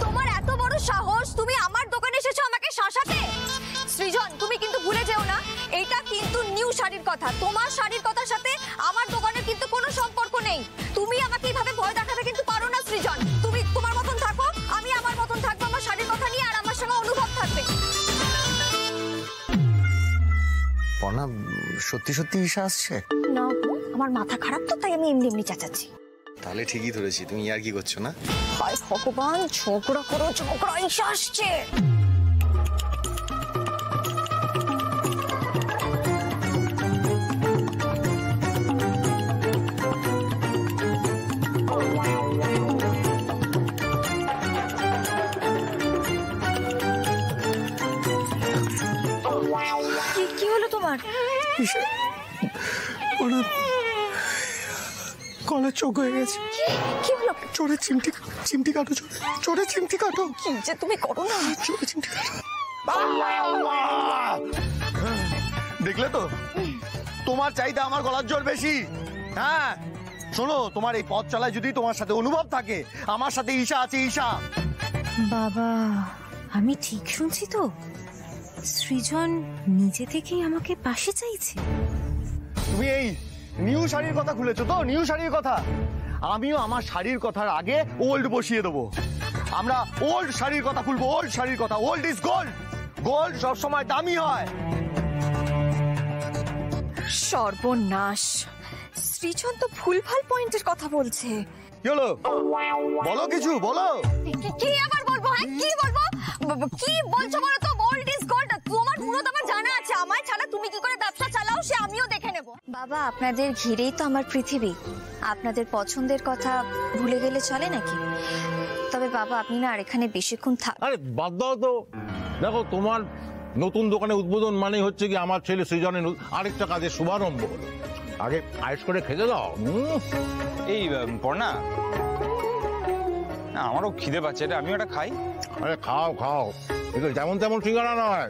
তোমার এত বড় সাহস, তুমি আমার দোকানে এসেছো আমাকে শাসাতে? সৃজন, তুমি কিন্তু ভুলে যেও না, এটা কিন্তু নিউ শাড়ির কথা। তোমার শাড়ির কথার সাথে আমার দোকানের কিন্তু কোনো সম্পর্ক নেই। তুমি আমাকে এইভাবে ভয় দেখাতে কিন্তু পারো না সৃজন। তুমি তোমার মতন থাকো, আমি আমার মতন থাকবো আমার শাড়ির কথা নিয়ে, আর আমার সঙ্গে অনুভব থাকবে। পর্ণা, সত্যি সত্যি ঈশা আসছে? না, আমার মাথা খারাপ তো, তাই আমি এমনি এমনি চেঁচাচ্ছি। তাহলে ঠিকই ধরেছি, তুমি আর কি করছো না? হায় ভগবান, ঝগড়া করো ঝগড়া, ঈশা আসছে। কি হলো তোমার? কলার চোখ হয়ে গেছে। কি হলো? চোরে চিমটি কাটো, চোরে চিমটি কাটো। কি যে তুমি করো না, চোরে চিমটি কাটো। দেখলে তো, তোমার চাইতে আমার গলার জোর বেশি। হ্যাঁ শোনো, তোমার এই পথ চলায় যদি তোমার সাথে অনুভব থাকে, আমার সাথে ঈশা আছে। ঈশা বাবা, আমি ঠিক শুনছি তো? সৃজন নিজে থেকেই আমাকে পাশে চাইছে। তুমি এই নিউ শাড়ির কথা খুলেছো তো? নিউ শাড়ির কথা, আমিও আমার শাড়ির কথার আগে ওল্ড বসিয়ে দেবো। আমরা ওল্ড শাড়ির কথা খুলবো, ওল্ড শাড়ির কথা। ওল্ড ইজ গোল্ড, গোল্ড সবসময় দামি হয়। সর্বনাশ, সৃজন তো ভুলভাল পয়েন্টের কথা বলছে। কি হলো? বলো কিছু, বলো। কি আবার বলবো? হ্যাঁ কি বলবো? কি বলছো বলো তো? Gold is gold. তোমার মুরত আমার জানা আছে, আমায় ছাড়া তুমি কি করে ব্যবসা চালাও সে আমিও দেখে নেব। বাবা, আপনাদের ঘিরেই তো আমার পৃথিবী। আপনাদের পছন্দের কথা ভুলে গেলে চলে নাকি? তবে বাবা, আপনি না আর এখানে বেশিক্ষণ থাক। আরে বাদ দাও তো। দেখো, তোমার নতুন দোকানে উদ্বোধন মানে হচ্ছে কি আমার ছেলে সৃজনের আরেকটা কাজের শুভারম্ভ হলো। আগে আয়েস করে খেতে দাও। এই পর্ণা, আমারও খিদে পাচ্ছে, আমি ওটা খাই। আরে খাও খাও, কিন্তু যেমন তেমন সিঙ্গারা নয়,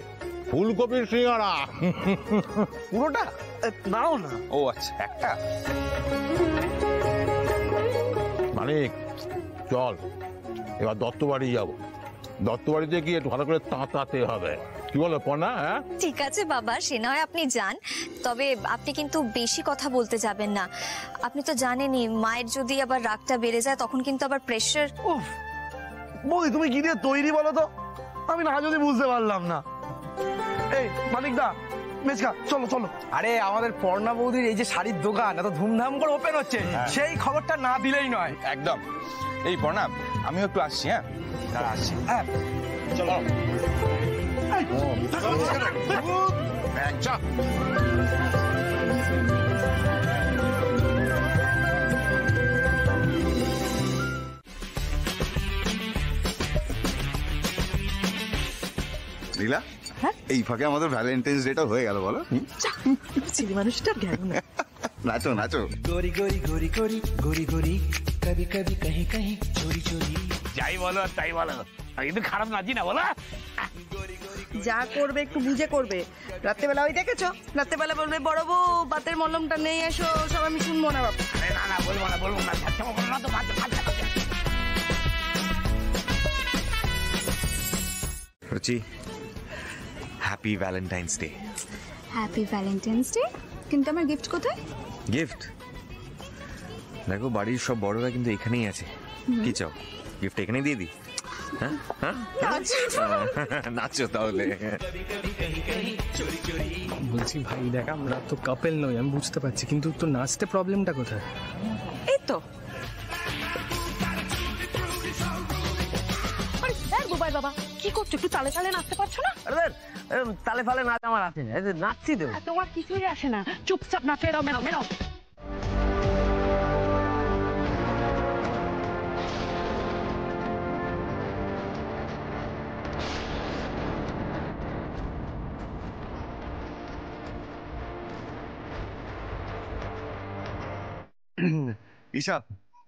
ফুলকপির সিঙ্গারা। পুরোটা নাও না। ও আচ্ছা, একটা। মানিক, চল এবার দত্তবাড়ি যাবো। দত্তবাড়িতে গিয়ে একটু ভালো করে তাঁতাতে হবে। কি বলো পর্ণা? হ্যাঁ ঠিক আছে বাবা, সে নয় আপনি যান, তবে আপনি কিন্তু বেশি কথা বলতে যাবেন না। আপনি তো জানেনই, মায়ের যদি আবার রাগটা বেড়ে যায় তখন কিন্তু আবার প্রেশার। বৌদি তুমি কি দিয়ে তৈরি বলো তো? আমি না যদি বুঝতে পারলাম না। এই মানিক দা, মেজকা, চলো চলো। আরে আমাদের পর্ণা বৌদির এই যে শাড়ির দোকান এত ধুমধাম করে ওপেন হচ্ছে, সেই খবরটা না দিলেই নয়। একদম। এই পর্ণা, আমিও একটু আসছি। হ্যাঁ আসছি। হ্যাঁ চলো। লীলা, এই ফাঁকে আমাদের ভ্যালেন্টাইন্স ডেটা হয়ে গেল, বলো? ছেলে মানুষটা গেল না। নাচো নাচো। गोरी गोरी गोरी गोरी गोरी गोरी कभी कभी कहीं कहीं चोरी चोरी। যাই বলো তাই বলো, কিন্তু খারাপ নাচি না বলো। যা করবে একটু বুঝে করবে। রাত্রেবেলা ওই দেখেছো, রাত্রেবেলা বলবে বড় বউ বাতের মলমটা নেই এসো, সব আমি শুনবো না বাবা। না না, বলবো না বলবো না, না তো রুচি, happy Valentine's day. Happy Valentine's day. কিন্তু আমার গিফট কোথায়? গিফট দেখো, বাড়ির সব বড়রা কিন্তু এখানেই আছে। কি চাও, গিফট এখানেই দিয়ে দিই? হ্যাঁ হ্যাঁ, নাচো তাহলে। বলছি ভাই দেখ, আমরা তো কাপেল নই, আমি বুঝতে পারছি, কিন্তু তো নাচতে প্রবলেমটা কোথায়? এই তো বাবা, কি করছো? একটু তালে তালে নাচতে পারছো না? তালে ফালে নাচ আমার আছে, নাচছি তো। তোমার কিছুই আসে না, চুপচাপ নাচো। এরাও মেরাও মেরাও। ঈশা,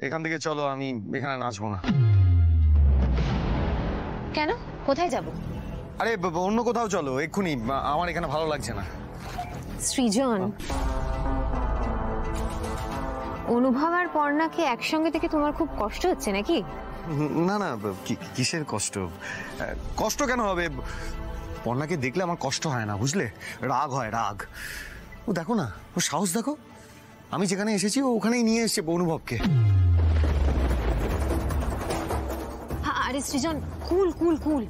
এখান থেকে চলো, আমি এখানে নাচবো না। কেন? কোথায় যাব? আরে অন্য কোথাও চলো এক্ষুনি, আমার এখানে ভালো লাগছে না। সৃজন, অনুভব আর পর্ণাকে একসঙ্গে থেকে তোমার খুব কষ্ট হচ্ছে নাকি? না না, কিসের কষ্ট? কষ্ট কেন হবে? পর্ণাকে দেখলে আমার কষ্ট হয় না, বুঝলে? রাগ হয়, রাগ। ও দেখো না, ও সাহস দেখো। আমি যেখানে এসেছি ও ওখানেই নিয়ে এসেছে অনুভবকে। আরে সৃজন, কুল কুল কুল।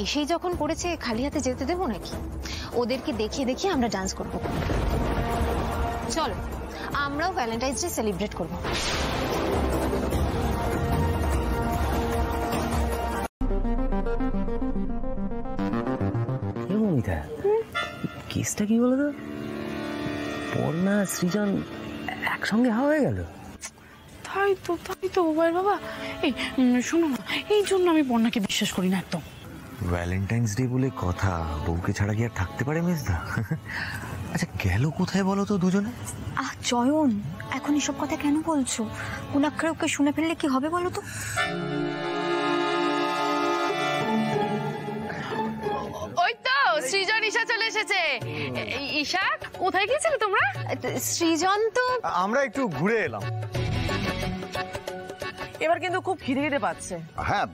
এসেই যখন করেছে, খালি হাতে যেতে দেবো নাকি? ওদেরকে দেখিয়ে দেখিয়ে আমরা ডান্স করব। চলো, আমরাও ভ্যালেন্টাইন্স ডে সেলিব্রেট করবো। কেসটা কি বলো তো? পর্ণা সৃজন একসঙ্গে হয়ে গেল। তাই তো ওবার বাবা। এই শোনো না, এই জন্য আমি পর্ণাকে বিশ্বাস করি না একদম। ভ্যালেন্টাইন্স ডে বলে কথা, বউকে ছাড়া কি আর থাকতে পারে মেজদা? আচ্ছা গেল কোথায় বলো তো দুজনে? চয়ন, এখন এসব কথা কেন বলছো? কোনাক্ষরে ওকে শুনে ফেললে কি হবে বলো তো? ওই তো সৃজন ঈশা চলে এসেছে। ঈশা, কোথায় গিয়েছিলে তোমরা? সৃজন তো আমরা একটু ঘুরে এলাম। এবার কিন্তু খুব খিদে পাচ্ছে। হ্যাঁ,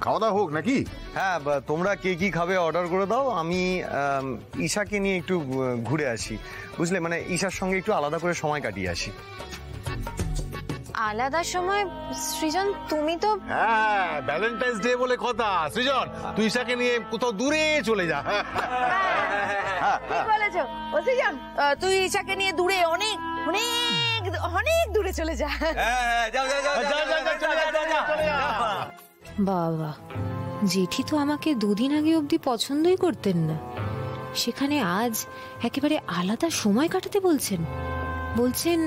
খাওয়া দাওয়া হোক নাকি? হ্যাঁ, তোমরা কে কি খাবে অর্ডার করে দাও। আমি ঈশাকে নিয়ে একটু ঘুরে আসি, বুঝলে, মানে ঈশার সঙ্গে একটু আলাদা করে সময় কাটিয়ে আসি। আলাদা সময়? সৃজন তুমি তো হ্যাঁ, ভ্যালেন্টাইন্স ডে বলে কথা। সৃজন, তুই ঈশাকে নিয়ে কোথাও দূরে চলে যা। ঠিক বলেছো। ও সৃজন, তুই ঈশাকে নিয়ে দূরে অনেক অনেক অনেক দূরে চলে যা। বাবা, জেঠি তো আমাকে দুদিন আগে অবধি পছন্দই করতেন না, সেখানে আজ একেবারে আলাদা সময় কাটাতে বলছেন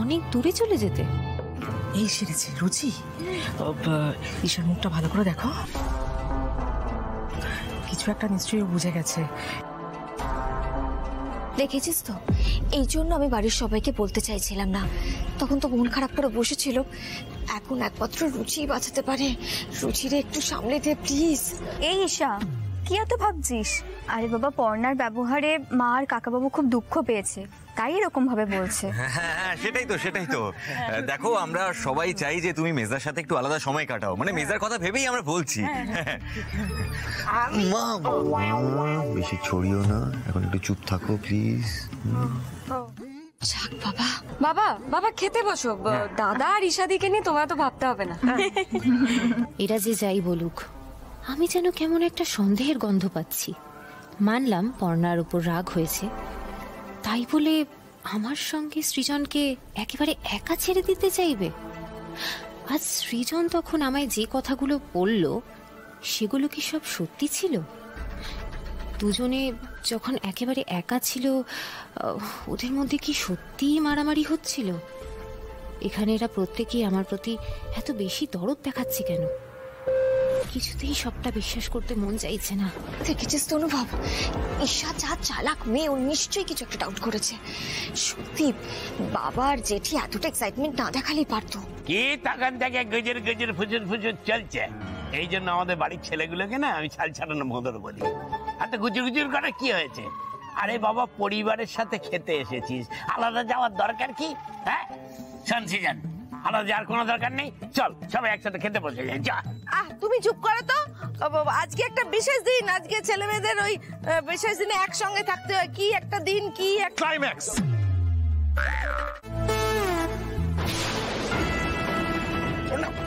অনেক দূরে চলে যেতে। এই সেরেছে রুচি, ঈশার মুখটা ভালো করে দেখো, কিছু একটা নিশ্চয়ই বুঝে গেছে। দেখেছিস তো, এই জন্য আমি বাড়ির সবাইকে বলতে চাইছিলাম না, তখন তো মন খারাপ করে বসেছিল। এখন একমাত্র রুচি বাঁচাতে পারে। রুচিরে একটু সামলে দে প্লিজ। এই ঈশা, কি এত ভাবছিস? আরে বাবা, পর্ণার ব্যবহারে মা আর কাকাবাবু খুব দুঃখ পেয়েছে, তাই এরকম ভাবে বলছে। হ্যাঁ, সেটাই তো। দেখো, আমরা সবাই চাই যে তুমি মেজার সাথে একটু আলাদা সময় কাটাও, মানে মেজার কথা ভেবেই আমরা বলছি। মা বেশি ছড়িও না, এখন একটু চুপ থাকো প্লিজ। বাবা খেতে বসো। দাদা আর ঈশাদিকে নিয়ে তোমার তো ভাবতে হবে না। এরা যে যাই বলুক, আমি যেন কেমন একটা সন্দেহের গন্ধ পাচ্ছি। মানলাম পর্ণার উপর রাগ হয়েছে, তাই বলে আমার সঙ্গে সৃজনকে একেবারে একা ছেড়ে দিতে চাইবে? আজ সৃজন তখন আমায় যে কথাগুলো বলল, সেগুলো কি সব সত্যি ছিল? দুজনে যখন একেবারে একা ছিল, ওদের মধ্যে কি সত্যিই মারামারি হচ্ছিল? এখানে এরা প্রত্যেকেই আমার প্রতি এত বেশি দরদ দেখাচ্ছে কেন? কিছুতেই সবটা বিশ্বাস করতে মন চাইছে না। দেখেছিস তো অনুভব, ঈশা যা চালাক মেয়ে, ও নিশ্চয়ই কিছু একটা ডাউট করেছে। সত্যি বাবার জেঠি এতটা এক্সাইটমেন্ট না দেখালেই পারতো। কি তখন থেকে গজর গজর ফুজুর ফুজুর চলছে, এই জন্য আমাদের বাড়ির ছেলেগুলোকে না আমি ছাল ছাড়ানো মদর বলি। আর তো গুজুর গুজুর করে কি হয়েছে? আরে বাবা, পরিবারের সাথে খেতে এসেছিস, আলাদা যাওয়ার দরকার কি? হ্যাঁ শোন সৃজন, আলাদা যাওয়ার কোনো দরকার নেই, চল সবাই একসাথে খেতে বসে যাই। যা। তুমি চুপ করো তো। আজকে একটা বিশেষ দিন, আজকে ছেলে মেয়েদের ওই বিশেষ দিনে একসঙ্গে থাকতে হয়। কি একটা দিন, কি একটা ক্লাইম্যাক্স।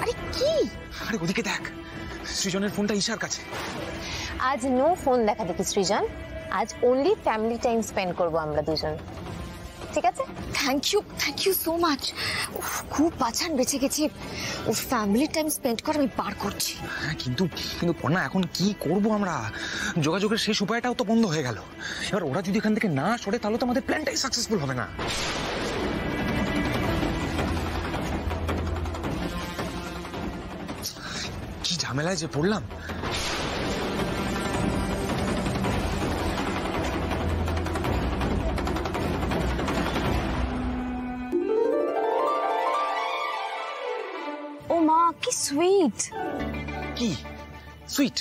আরে কি? আরে ওদিকে দেখ, সৃজনের ফোনটা ঈশার কাছে। আজ নো ফোন দেখা দেখি সৃজন, আজ অনলি ফ্যামিলি টাইম স্পেন্ড করবো আমরা দুজন, ঠিক আছে? Thank you so much. খুব বাঁচান বেঁচে গেছি। ও ফ্যামিলি টাইম স্পেন্ড করে আমি বার করছি। কিন্তু পর্ণা, এখন কি করব আমরা? যোগাযোগের শেষ উপায়টাও তো বন্ধ হয়ে গেল। এবার ওরা যদি এখান থেকে না সরে, তাহলে তো আমাদের প্ল্যানটাই সাকসেসফুল হবে না। কি ঝামেলায় যে পড়লাম। ও মা, কি সুইট। কি সুইট?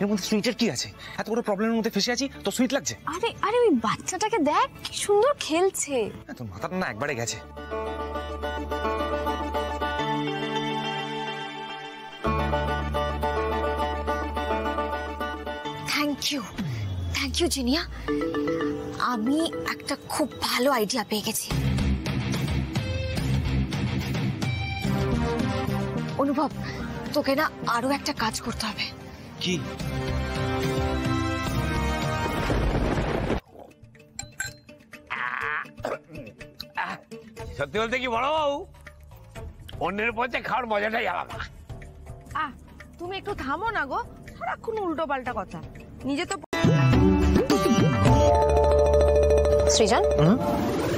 এর মধ্যে সুইটের কি আছে? এত বড় প্রবলেমের মধ্যে ফেসে আছি তো সুইট লাগছে? আরে ওই বাচ্চাটাকে দেখ, কি সুন্দর খেলছে। তোর মাথাটা না একবারে গেছে। Thank you Zinia. আমি একটা খুব ভালো আইডিয়া পেয়ে গেছি। অনুভব, তোকে না আরো একটা কাজ করতে হবে। কি? সত্যি বলতে কি বড় বাবু, অন্যের পথে খাওয়ার মজাটাই আলাদা। তুমি একটু থামো না গো, সারাক্ষণ উল্টো পাল্টা কথা। নিজে তো সৃজন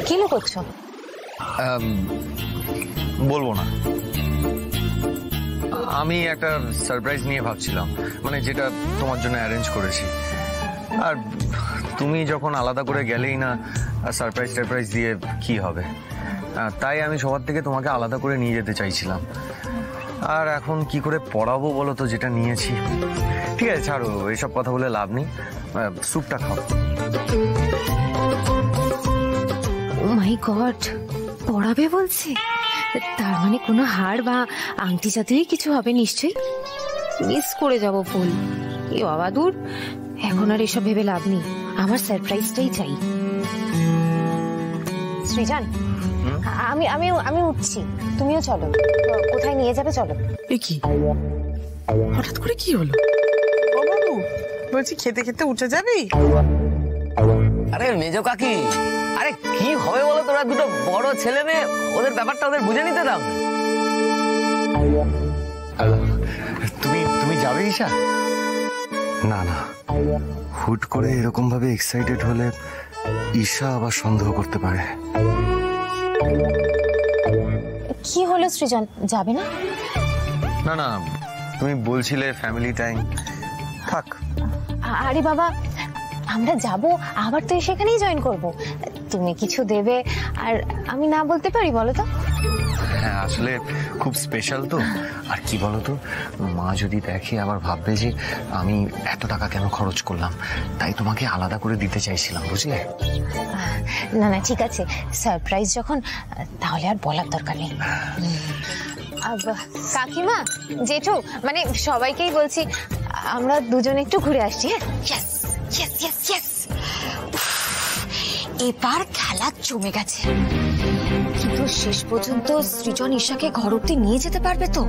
কি লুকোচ্ছ? বলবো না। আমি একটা সারপ্রাইজ নিয়ে ভাবছিলাম, মানে যেটা তোমার জন্য অ্যারেঞ্জ করেছি। আর তুমি যখন আলাদা করে গেলেই না, সারপ্রাইজ টারপ্রাইজ দিয়ে কি হবে, তাই আমি সবার থেকে তোমাকে আলাদা করে নিয়ে যেতে চাইছিলাম। আর এখন কি করে পড়াবো বলো তো, যেটা নিয়েছি। ঠিক আছে ছাড়ো, এইসব কথা বলে লাভ নেই, স্যুপটা খাও। ও মাই গড, পড়াবে বলছে? তার মানে কোনো হার বা আংটি জাতীয় কিছু হবে নিশ্চয়ই। মিস করে যাব ফুল। এ বাবা দূর, এখন আর এসব ভেবে লাভ নেই, আমার সারপ্রাইজটাই চাই। সৃজন, আমি আমি আমি উঠছি, তুমিও চলো। কোথায় নিয়ে যাবে চলো। এ কি হঠাৎ করে কি হলো? ও বাবু, বলছি খেতে খেতে উঠে যাবি? আরে মেজো কাকি, আরে কি হবে বলো, তোরা দুটো বড় ছেলে মেয়ে, ওদের ব্যাপারটা ওদের বুঝে নিতে দাও। তুমি তুমি যাবে ঈশা? না না, হুট করে এরকম ভাবে এক্সাইটেড হলে ঈশা আবার সন্দেহ করতে পারে। কি হলো সৃজন, যাবে না? না না, তুমি বলছিলে ফ্যামিলি টাইম, থাক। আরে বাবা, আমরা যাব, আবার তো সেখানেই জয়েন করব। তুমি কিছু দেবে আর আমি না বলতে পারি বলো তো? হ্যাঁ, আসলে খুব স্পেশাল তো। আর কি বলো তো, মা যদি দেখে আবার ভাববে যে আমি এত টাকা কেন খরচ করলাম, তাই তোমাকে আলাদা করে দিতে চাইছিলাম, বুঝলে? না না ঠিক আছে, সারপ্রাইজ যখন, তাহলে আর বলার দরকার নেই। কাকিমা, জেঠু, মানে সবাইকেই বলছি আমরা দুজন একটু ঘুরে আসছি। হ্যাঁ, এবার খেলা জমে গেছে, কিন্তু শেষ পর্যন্ত সৃজন ঈশাকে ঘর অব্দি নিয়ে যেতে পারবে তো?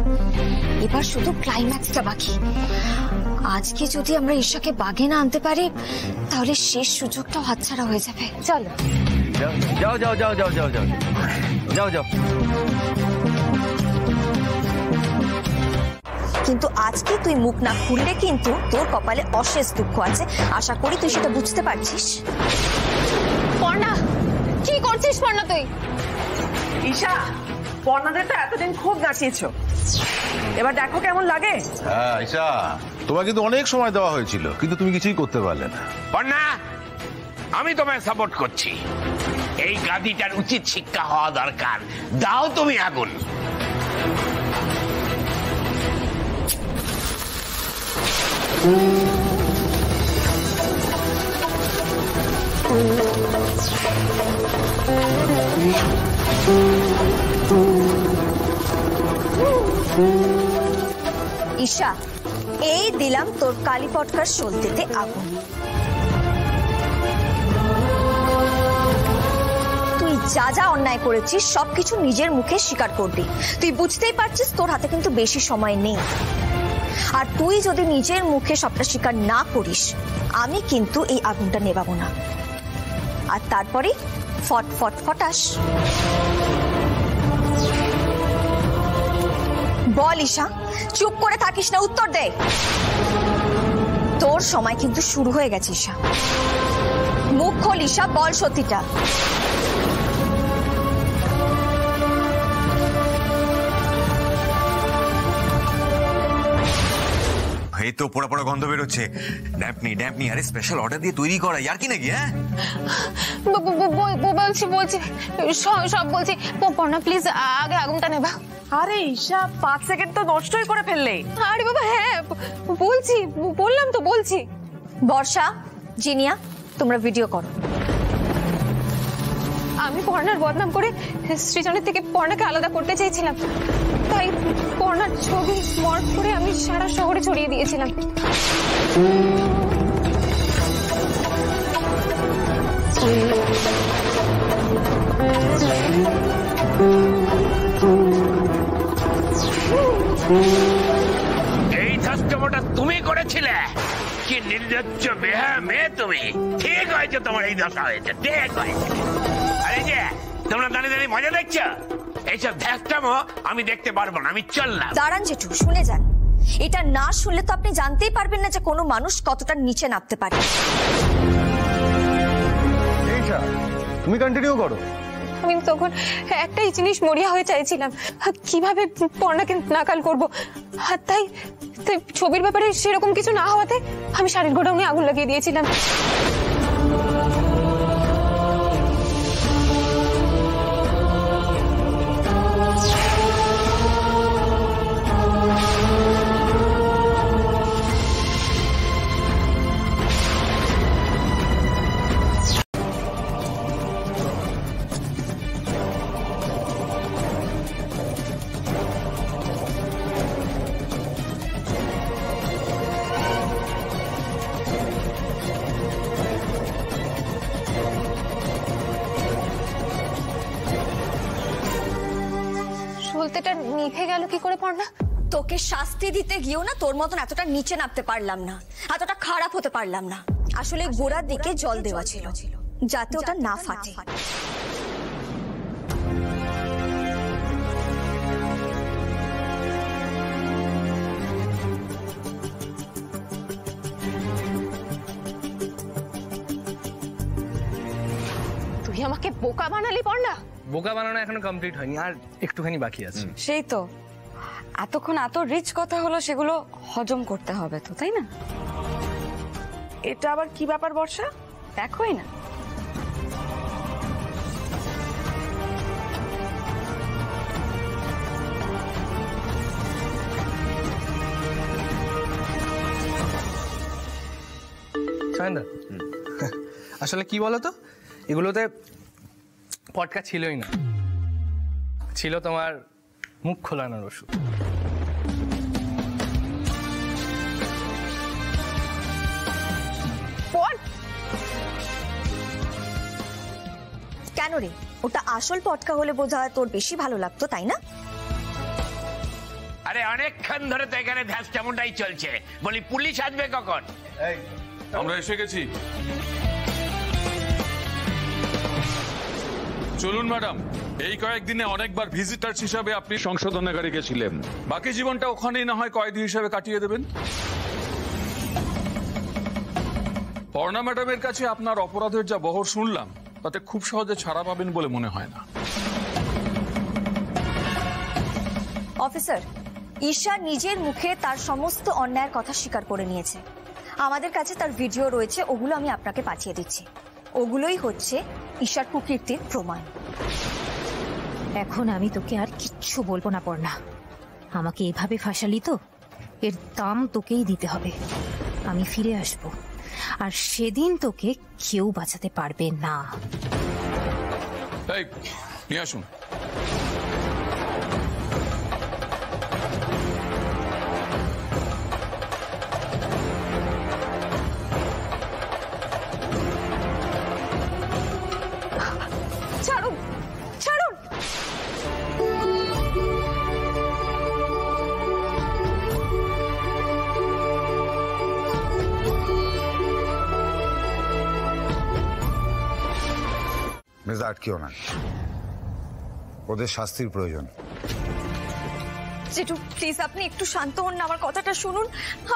এবার শুধু ক্লাইম্যাক্সটা বাকি। আজকে যদি আমরা ঈশাকে বাগে না আনতে পারি, তাহলে শেষ সুযোগটাও হাতছাড়া হয়ে যাবে। চলো যাও যাও যাও যাও যাও যাও যাও যাও। কিন্তু আজকে তুই মুখ না খুললে কিন্তু তোর কপালে অশেষ দুঃখ আছে। আশা করি তুই সেটা বুঝতে পারছিস। পর্ণা, কি করছিস পর্ণা তুই? ঈশা, পর্ণাদের তো এতদিন খুব নাচিয়েছো, এবার দেখো কেমন লাগে। হ্যাঁ ঈশা, তোমাকে কিন্তু অনেক সময় দেওয়া হয়েছিল, কিন্তু তুমি কিছুই করতে পারলে না। পর্ণা, আমি তোমায় সাপোর্ট করছি। এই গাদিটার উচিত শিক্ষা হওয়া দরকার। দাও তুমি আগুন। ঈশা, এই দিলাম তোর কালী পটকার সলতেতে আগুন। তুই যা যা অন্যায় করেছিস সবকিছু নিজের মুখে স্বীকার করবি। তুই বুঝতেই পারছিস তোর হাতে কিন্তু বেশি সময় নেই। আর তুই যদি নিজের মুখে সবটা স্বীকার না করিস, আমি কিন্তু এই আগুনটা নেভাবো না। আর তারপরে ফট ফট ফটাস। বল ঈশা, চুপ করে থাকিস না, উত্তর দে। তোর সময় কিন্তু শুরু হয়ে গেছে ঈশা। মুখ খোল ঈশা, বল সত্যিটা। এই তো পোড়া পোড়া গন্ধ বেরোচ্ছে। ড্যাম্পনি, আরে স্পেশাল অর্ডার দিয়ে তৈরি করা, আর কি নাকি? হ্যাঁ বলছি সব বলছি। পর্ণা প্লিজ আগে আগুনটা নেবা। আরে ঈশা, 5 সেকেন্ড তো নষ্টই করে ফেললে। আরে বাবা, হ্যাঁ বলছি, বললাম তো বলছি। বর্ষা, জিনিয়া, তোমরা ভিডিও করো। আমি পর্ণার বদনাম করে সৃজনের থেকে পর্ণাকে আলাদা করতে চাইছিলাম, তাই পর্ণার ছবি মর্ফ করে আমি সারা শহরে ছড়িয়ে দিয়েছিলাম। এই ধাস্তমটা তুমি করেছিলে? কি নির্লজ্জ বেহা মেয়ে তুমি! ঠিক হয়েছে, তোমার এই দশা হয়েছে, ঠিক হয়েছে। আরে যে তোমরা দাঁড়িয়ে দাঁড়িয়ে মজা দেখছো, এইসব ধ্যাস্তামো আমি দেখতে পারবো না, আমি চললাম। দাঁড়ান জেঠু, শুনে যান। এটা না শুনলে তো আপনি জানতেই পারবেন না যে কোনো মানুষ কতটা নিচে নামতে পারে। তুমি কন্টিনিউ করো। আমি তখন একটাই জিনিস মরিয়া হয়ে চাইছিলাম, কিভাবে পর্ণাকে নাকাল করব। আর তাই ছবির ব্যাপারে সেরকম কিছু না হওয়াতে আমি শাড়ির গোডাউনে আগুন লাগিয়ে দিয়েছিলাম। সলতেটা নিভে গেল কি করে পড়না? তোকে শাস্তি দিতে গিয়েও না তোর মতন এতটা নিচে নামতে পারলাম না, এতটা খারাপ হতে পারলাম না। আসলে গোড়ার দিকে জল দেওয়া ছিল যাতে ওটা না ফাটে। তুই আমাকে বোকা বানালি পড়না। বোকা বানানো এখনো কমপ্লিট হয়নি, আর একটুখানি বাকি আছে। সেই তো, এতক্ষণ এত রিচ কথা হলো, সেগুলো হজম করতে হবে তো, তাই না? এটা আবার কি ব্যাপার বর্ষা? দেখোই না। সায়নদা, আসলে কি বলতো, এগুলোতে পটকা ছিলই না, ছিল তোমার মুখ খোলানোর ওষুধ। কেন রে, ওটা আসল পটকা হলে বোধহয় তোর বেশি ভালো লাগতো, তাই না? আরে অনেকক্ষণ ধরে তো এখানে ধ্যাস তেমনটাই চলছে, বলি পুলিশ আসবে কখন? আমরা এসে গেছি। চলুন ম্যাডাম, এই কয়েকদিনে অনেকবার ভিজিটার্স হিসাবে আপনি সংশোধনাগারে গেছিলেন, বাকি জীবনটা ওখানেই না হয় কয়েদি হিসাবে কাটিয়ে দেবেন। পর্ণা ম্যাডামের কাছে আপনার অপরাধের যা বহর শুনলাম, তাতে খুব সহজে ছাড়া পাবেন বলে মনে হয় না। অফিসার, ঈশা নিজের মুখে তার সমস্ত অন্যায়ের কথা স্বীকার করে নিয়েছে। আমাদের কাছে তার ভিডিও রয়েছে, ওগুলো আমি আপনাকে পাঠিয়ে দিচ্ছি। ওগুলোই হচ্ছে ঈশার কুকীর্তির প্রমাণ। এখন আমি তোকে আর কিচ্ছু বলবো না পড়না। আমাকে এভাবে ফাঁসালি তো, এর দাম তোকেই দিতে হবে। আমি ফিরে আসব, আর সেদিন তোকে কেউ বাঁচাতে পারবে না। এই নিয়ে আসুন। ছাড়ুন, ছাড়ুন। মেজা আটকিও না, ওদের শাস্তির প্রয়োজন। জেঠু প্লিজ আপনি একটু শান্ত হন না, আমার কথাটা শুনুন।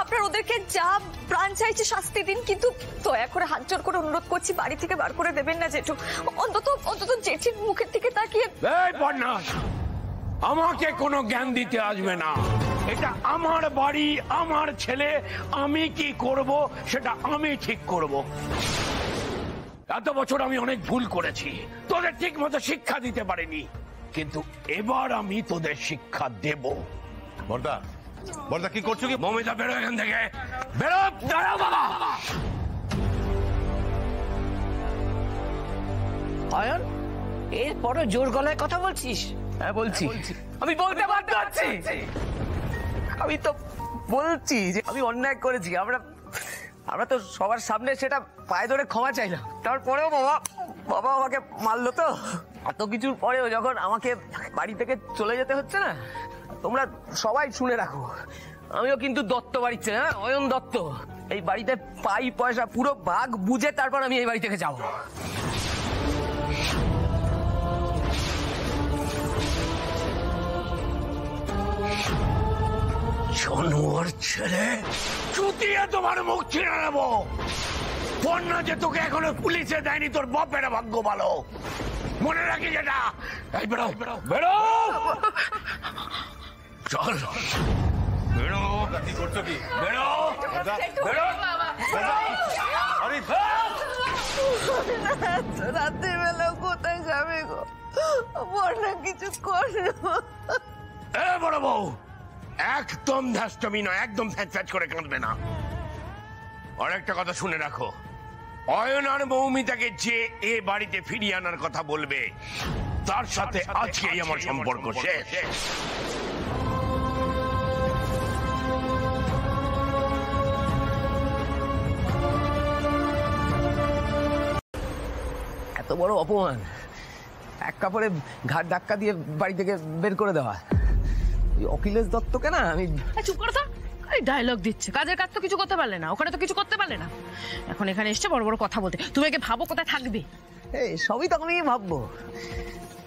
আপনার ওদেরকে যা প্রাণ চাইছে শাস্তি দিন, কিন্তু দয়া করে হাত জোর করে অনুরোধ করছি, বাড়ি থেকে বার করে দেবেন না জেঠু। অন্তত জেঠির মুখের দিকে তাকিয়ে। এই পর্ণা, আমাকে কোনো জ্ঞান দিতে আসবে না। এটা আমার বাড়ি, আমার ছেলে, আমি কি করব সেটা আমি ঠিক করব। এত বছর আমি অনেক ভুল করেছি, তোদের ঠিক মতো শিক্ষা দিতে পারিনি, কিন্তু এবার আমি তোদের শিক্ষা দেব। বর্দা, বর্দা কি করছো কি? মমিতা বেরো এখান থেকে, বেরো। দাঁড়াও বাবা। অয়ন, এরপরও জোর গলায় কথা বলছিস? হ্যাঁ বলছি। আমি বলতে বাধ্য হচ্ছি। আমি তো বলছি যে আমি অন্যায় করেছি। আমরা তো সবার সামনে সেটা পায়ে ধরে ক্ষমা চাইলাম, তারপরেও বাবা আমাকে মারলো। তো এত কিছুর পরেও যখন আমাকে বাড়ি থেকে চলে যেতে হচ্ছে না, তোমরা সবাই শুনে রাখো, আমিও কিন্তু দত্ত বাড়ির ছেলে, হ্যাঁ, অয়ন দত্ত। এই বাড়িতে পাই পয়সা পুরো ভাগ বুঝে তারপর আমি এই বাড়ি থেকে যাবো। জানোয়ার ছেলে, চুটিয়ে তোমার মুখ ছিঁড়ে নেবো। পর্ণা যে তোকে এখনো পুলিশে দেয়নি তোর বাপের ভাগ্য ভালো, মনে রাখি যেটা। এই বেরো বেরো, চল বেরো। কি করছো কি? বেরো বেরো। রাতের বেলা কোথায় যাবে গো? বন্যা কিছু করো। এ বড় বউ, একদম ধ্যাষ্টমি নয়, একদম ফ্যাচ ফ্যাচ করে কাঁদবে না। আর একটা কথা শুনে রাখো, অয়ন আর মৌমিতাকে যে এ বাড়িতে ফিরিয়ে আনার কথা বলবে তার সাথে আজকেই আমার সম্পর্ক শেষ। এত বড় অপমান, এক কাপড়ে ঘাট ধাক্কা দিয়ে বাড়ি থেকে বের করে দেওয়া। অখিলেশ দত্তকে না আমি। চুপ করো তো, ডায়লগ দিচ্ছে। কাজের কাজ তো কিছু করতে পারলে না, ওখানে তো কিছু করতে পারলে না, এখন এখানে এসছে বড় বড় কথা বলতে। তুমি আগে ভাবো কোথায় থাকবে। এই সবই তো আমি ভাববো।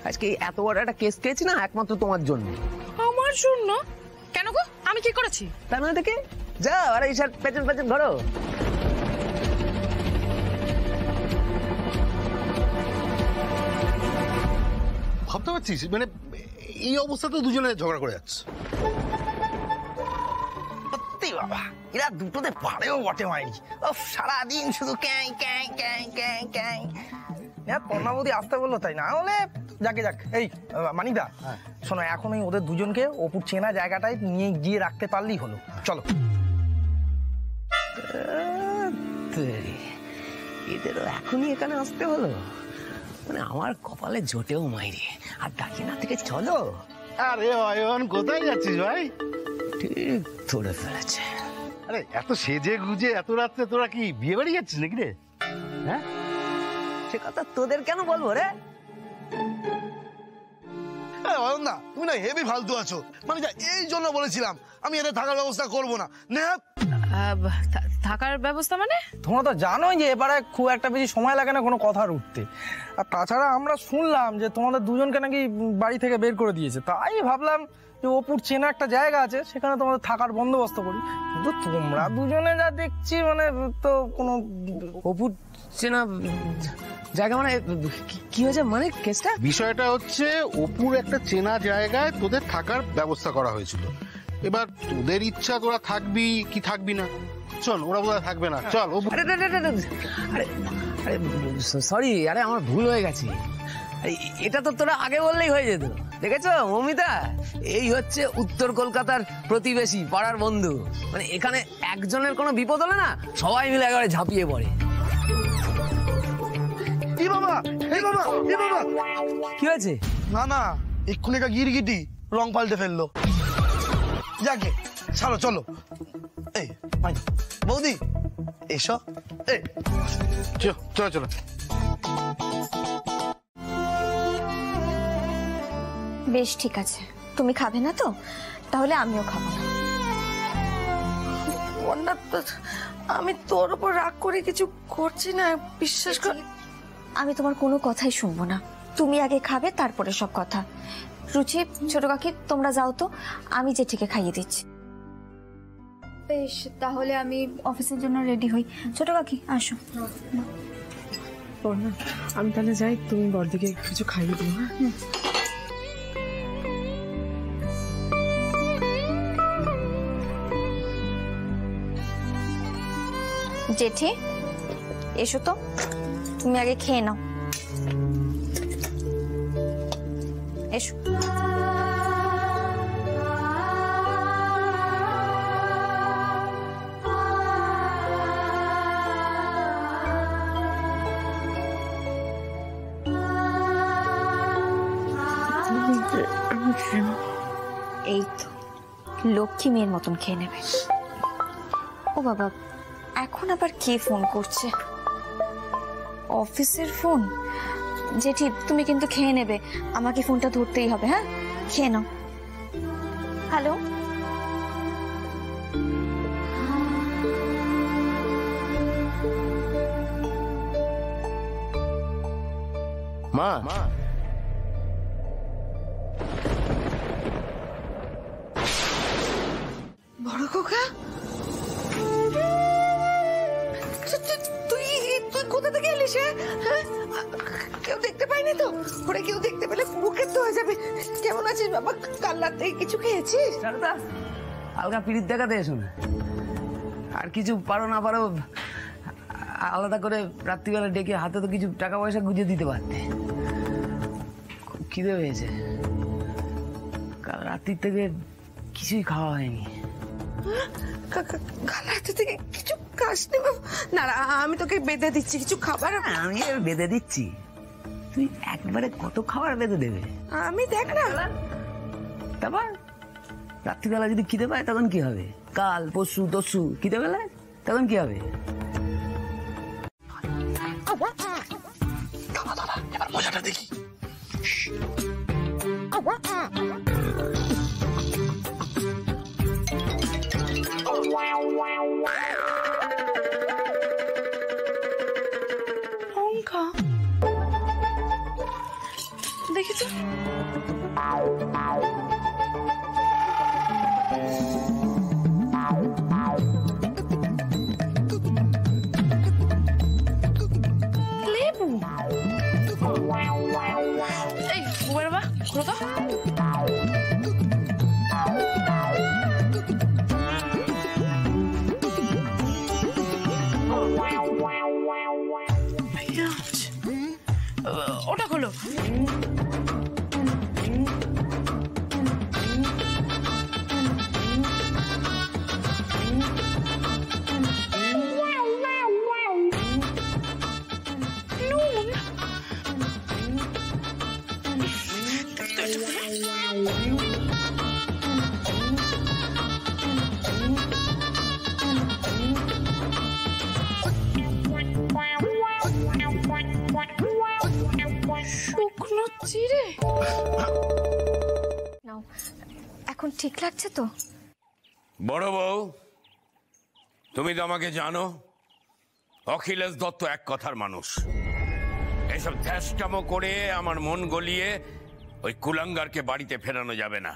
আজকে এত বড় একটা কেস খেয়েছি না একমাত্র তোমার জন্য। আমার জন্য? কেন গো, আমি কি করেছি? তার মানে থেকে যা আর এই পেছন পেছন ধরো। ভাবতে পারছিস মানে এই অবস্থাতে দুজনে ঝগড়া করে যাচ্ছে। সত্যি বাবা, এরা দুটোতে পারেও বটে মাইরি। সারাদিন শুধু ক্যাং ক্যাং ক্যাং ক্যাং ক্যাং। পর্ণাবতী আসতে বললো তাই, না হলে যাকে যাক। এই মানিকদা শোনো, এখন ওই ওদের দুজনকে অপুর চেনা জায়গাটায় নিয়ে গিয়ে রাখতে পারলেই হলো। চলো। এদেরও এখনই এখানে আসতে হলো, মানে আমার কপালে জোটেও মাইরে। আর ডাকি না থেকে চলো। আরে অয়ন, কোথায় যাচ্ছিস ভাই? ঠিক ধরে ফেলেছে। আরে এত সেজে গুজে এত রাত্রে তোরা কি বিয়ে বাড়ি যাচ্ছিস নাকি রে? হ্যাঁ, সে কথা তোদের কেন বলবো রে? অয়ন না, তুমি না হেভি ফালতু আছো। মানে এই জন্য বলেছিলাম আমি এদের থাকার ব্যবস্থা করবো না। থাকার ব্যবস্থা মানে? তোমরা তো জানোই যে এবারে খুব একটা বেশি সময় লাগে না কোনো কথার উঠতে। আর তাছাড়া আমরা শুনলাম যে তোমাদের দুজনকে নাকি বাড়ি থেকে বের করে দিয়েছে, তাই ভাবলাম যে অপুর চেনা একটা জায়গা আছে, সেখানে তোমাদের থাকার বন্দোবস্ত করি। কিন্তু তোমরা দুজনে যা দেখছি মানে তো কোনো অপুর চেনা জায়গা মানে কি হয়েছে? মানে কেসটা বিষয়টা হচ্ছে অপুর একটা চেনা জায়গায় তোদের থাকার ব্যবস্থা করা হয়েছিল। এবার তোদের ইচ্ছা, তোরা থাকবি কি থাকবি না। চল, ওরা বোধহয় থাকবে না। চল। আরে সরি, আরে আমার ভুল হয়ে গেছে। এটা তো তোরা আগে বললেই হয়ে যেত। দেখেছো মৌমিতা, এই হচ্ছে উত্তর কলকাতার প্রতিবেশী, পাড়ার বন্ধু। মানে এখানে একজনের কোনো বিপদ হলে না সবাই মিলে একেবারে ঝাঁপিয়ে পড়ে। কি বাবা, এই বাবা, এই বাবা, কি হয়েছে? না না, এক্ষুনি একটা গিরগিটি রং পাল্টে ফেললো। যাকে ছাড়ো, চলো। এই বৌদি এসো। চলো চলো। বেশ ঠিক আছে, তুমি খাবে না তো, তাহলে আমিও খাবো না। আমি তোর উপর রাগ করে কিছু করছি না, বিশ্বাস কর। আমি তোমার কোনো কথাই শুনবো না। তুমি আগে খাবে, তারপরে সব কথা। রুচি, ছোট কাকি, তোমরা যাও তো, আমি জেঠিকে খাইয়ে দিচ্ছি। বেশ, তাহলে আমি অফিসের জন্য রেডি হই। ছোট কাকি আসো। আমি তাহলে যাই, তুমি বড়দিকে কিছু খাইয়ে দিও। জেঠি এসো তো, তুমি আগে খেয়ে নাও। এসো। এই তো লক্ষ্মী মেয়ের মতন খেয়ে নেবে। ও বাবা, এখন আবার কে ফোন করছে? অফিসের ফোন? জেঠি তুমি কিন্তু খেয়ে নেবে, আমাকে ফোনটা ধরতেই হবে। হ্যাঁ, খেয়ে নাও। হ্যালো, মা। বড় খোকা, তুই কোথা থেকে এলিস? হ্যাঁ, কেউ দেখতে পায়নি তো? ওরে কেউ দেখতে পেলে বুকের তো হয়ে যাবে। কেমন আছিস বাবা? কাল রাত থেকে কিছু খেয়েছিস? সারদা হালকা পিরিত দেখাতে এসো না। আর কিছু পারো না পারো আলাদা করে রাত্রিবেলা ডেকে হাতে তো কিছু টাকা পয়সা গুঁজে দিতে পারতে। খুব খিদে হয়েছে, কাল রাত্রির থেকে কিছুই খাওয়া হয়নি। কাল রাতে থেকে কিছু খাসনি বাবা? না আমি তোকে বেঁধে দিচ্ছি কিছু খাবার। আমি বেঁধে দিচ্ছি, তুই একবারে কত খাবার বেঁধে দেবে? আমি দেখ না, তারপর রাত্রিবেলা যদি খিদে পায় তখন কি হবে? কাল পরশু তরশু খিদে বেলায় তখন কি হবে? এবার মজাটা দেখি। লঙ্কা দেখি তো। লেবু। এই বুবার বাবা খোলো তো। ওটা খোলো। শুকনো চিড়ে। নাও, এখন ঠিক লাগছে তো? বড় বউ, তুমি তো আমাকে জানো, অখিলেশ দত্ত এক কথার মানুষ। এইসব ধ্যাসটামো করে আমার মন গলিয়ে ওই কুলাঙ্গারকে বাড়িতে ফেরানো যাবে না।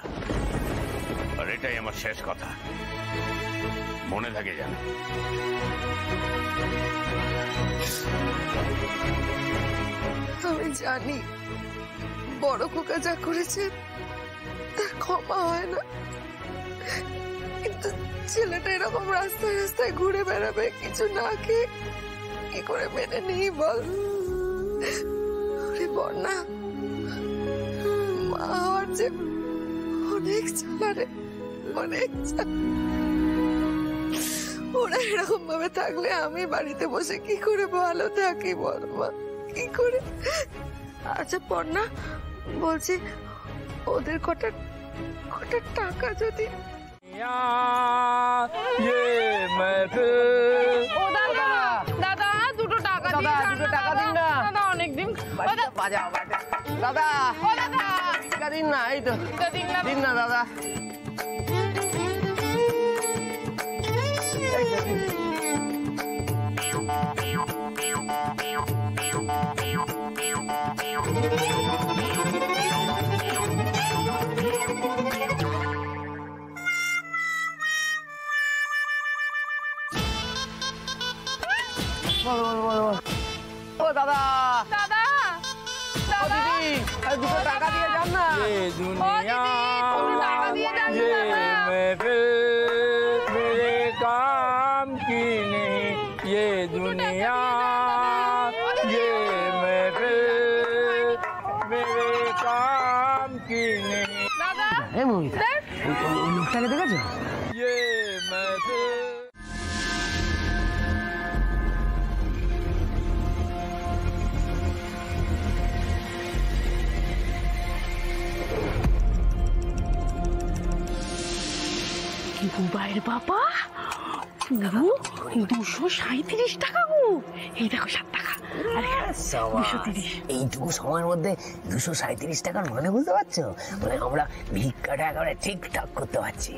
আর এটাই আমার শেষ কথা, মনে থাকে যেন। আমি জানি বড় খোকা যা করেছে তার ক্ষমা হয় না, কিন্তু ছেলেটা এরকম রাস্তায় রাস্তায় ঘুরে বেড়াবে কিছু না খেয়ে কি করে মেনে নিই বল? ওরে বন্যা, মা হওয়ার যে অনেক জ্বালা রে, অনেক জ্বালা। ওরা এরকম ভাবে থাকলে আমি বাড়িতে বসে কি করে ভালো থাকি বল মা, কি করে? আচ্ছা পর্ণা, বলছি ওদের কটা টাকা যদি দাদা দুটো টাকা দিন না। দাদা অনেকদিন দাদা টাকা দিন না, এই তো দিন না দাদা। ও দাদা দাদা দাদা দুটো টাকা দিয়ে যান না। টাকা দিয়ে যান मेरे काम की नहीं ये दुनिया, ये महफिल मेरे काम की नहीं। দাদা ওই লোকটাকে দেখেছো? ये महफिल বুবাইয়ের বাবা পুরো 237 টাকা গো। এই দেখো 7 টাকা, আর 230। এইটুকু সময়ের মধ্যে 237 টাকার মানে বুঝতে পারছো? মানে আমরা ভিক্ষাটা একেবারে ঠিকঠাক করতে পারছি।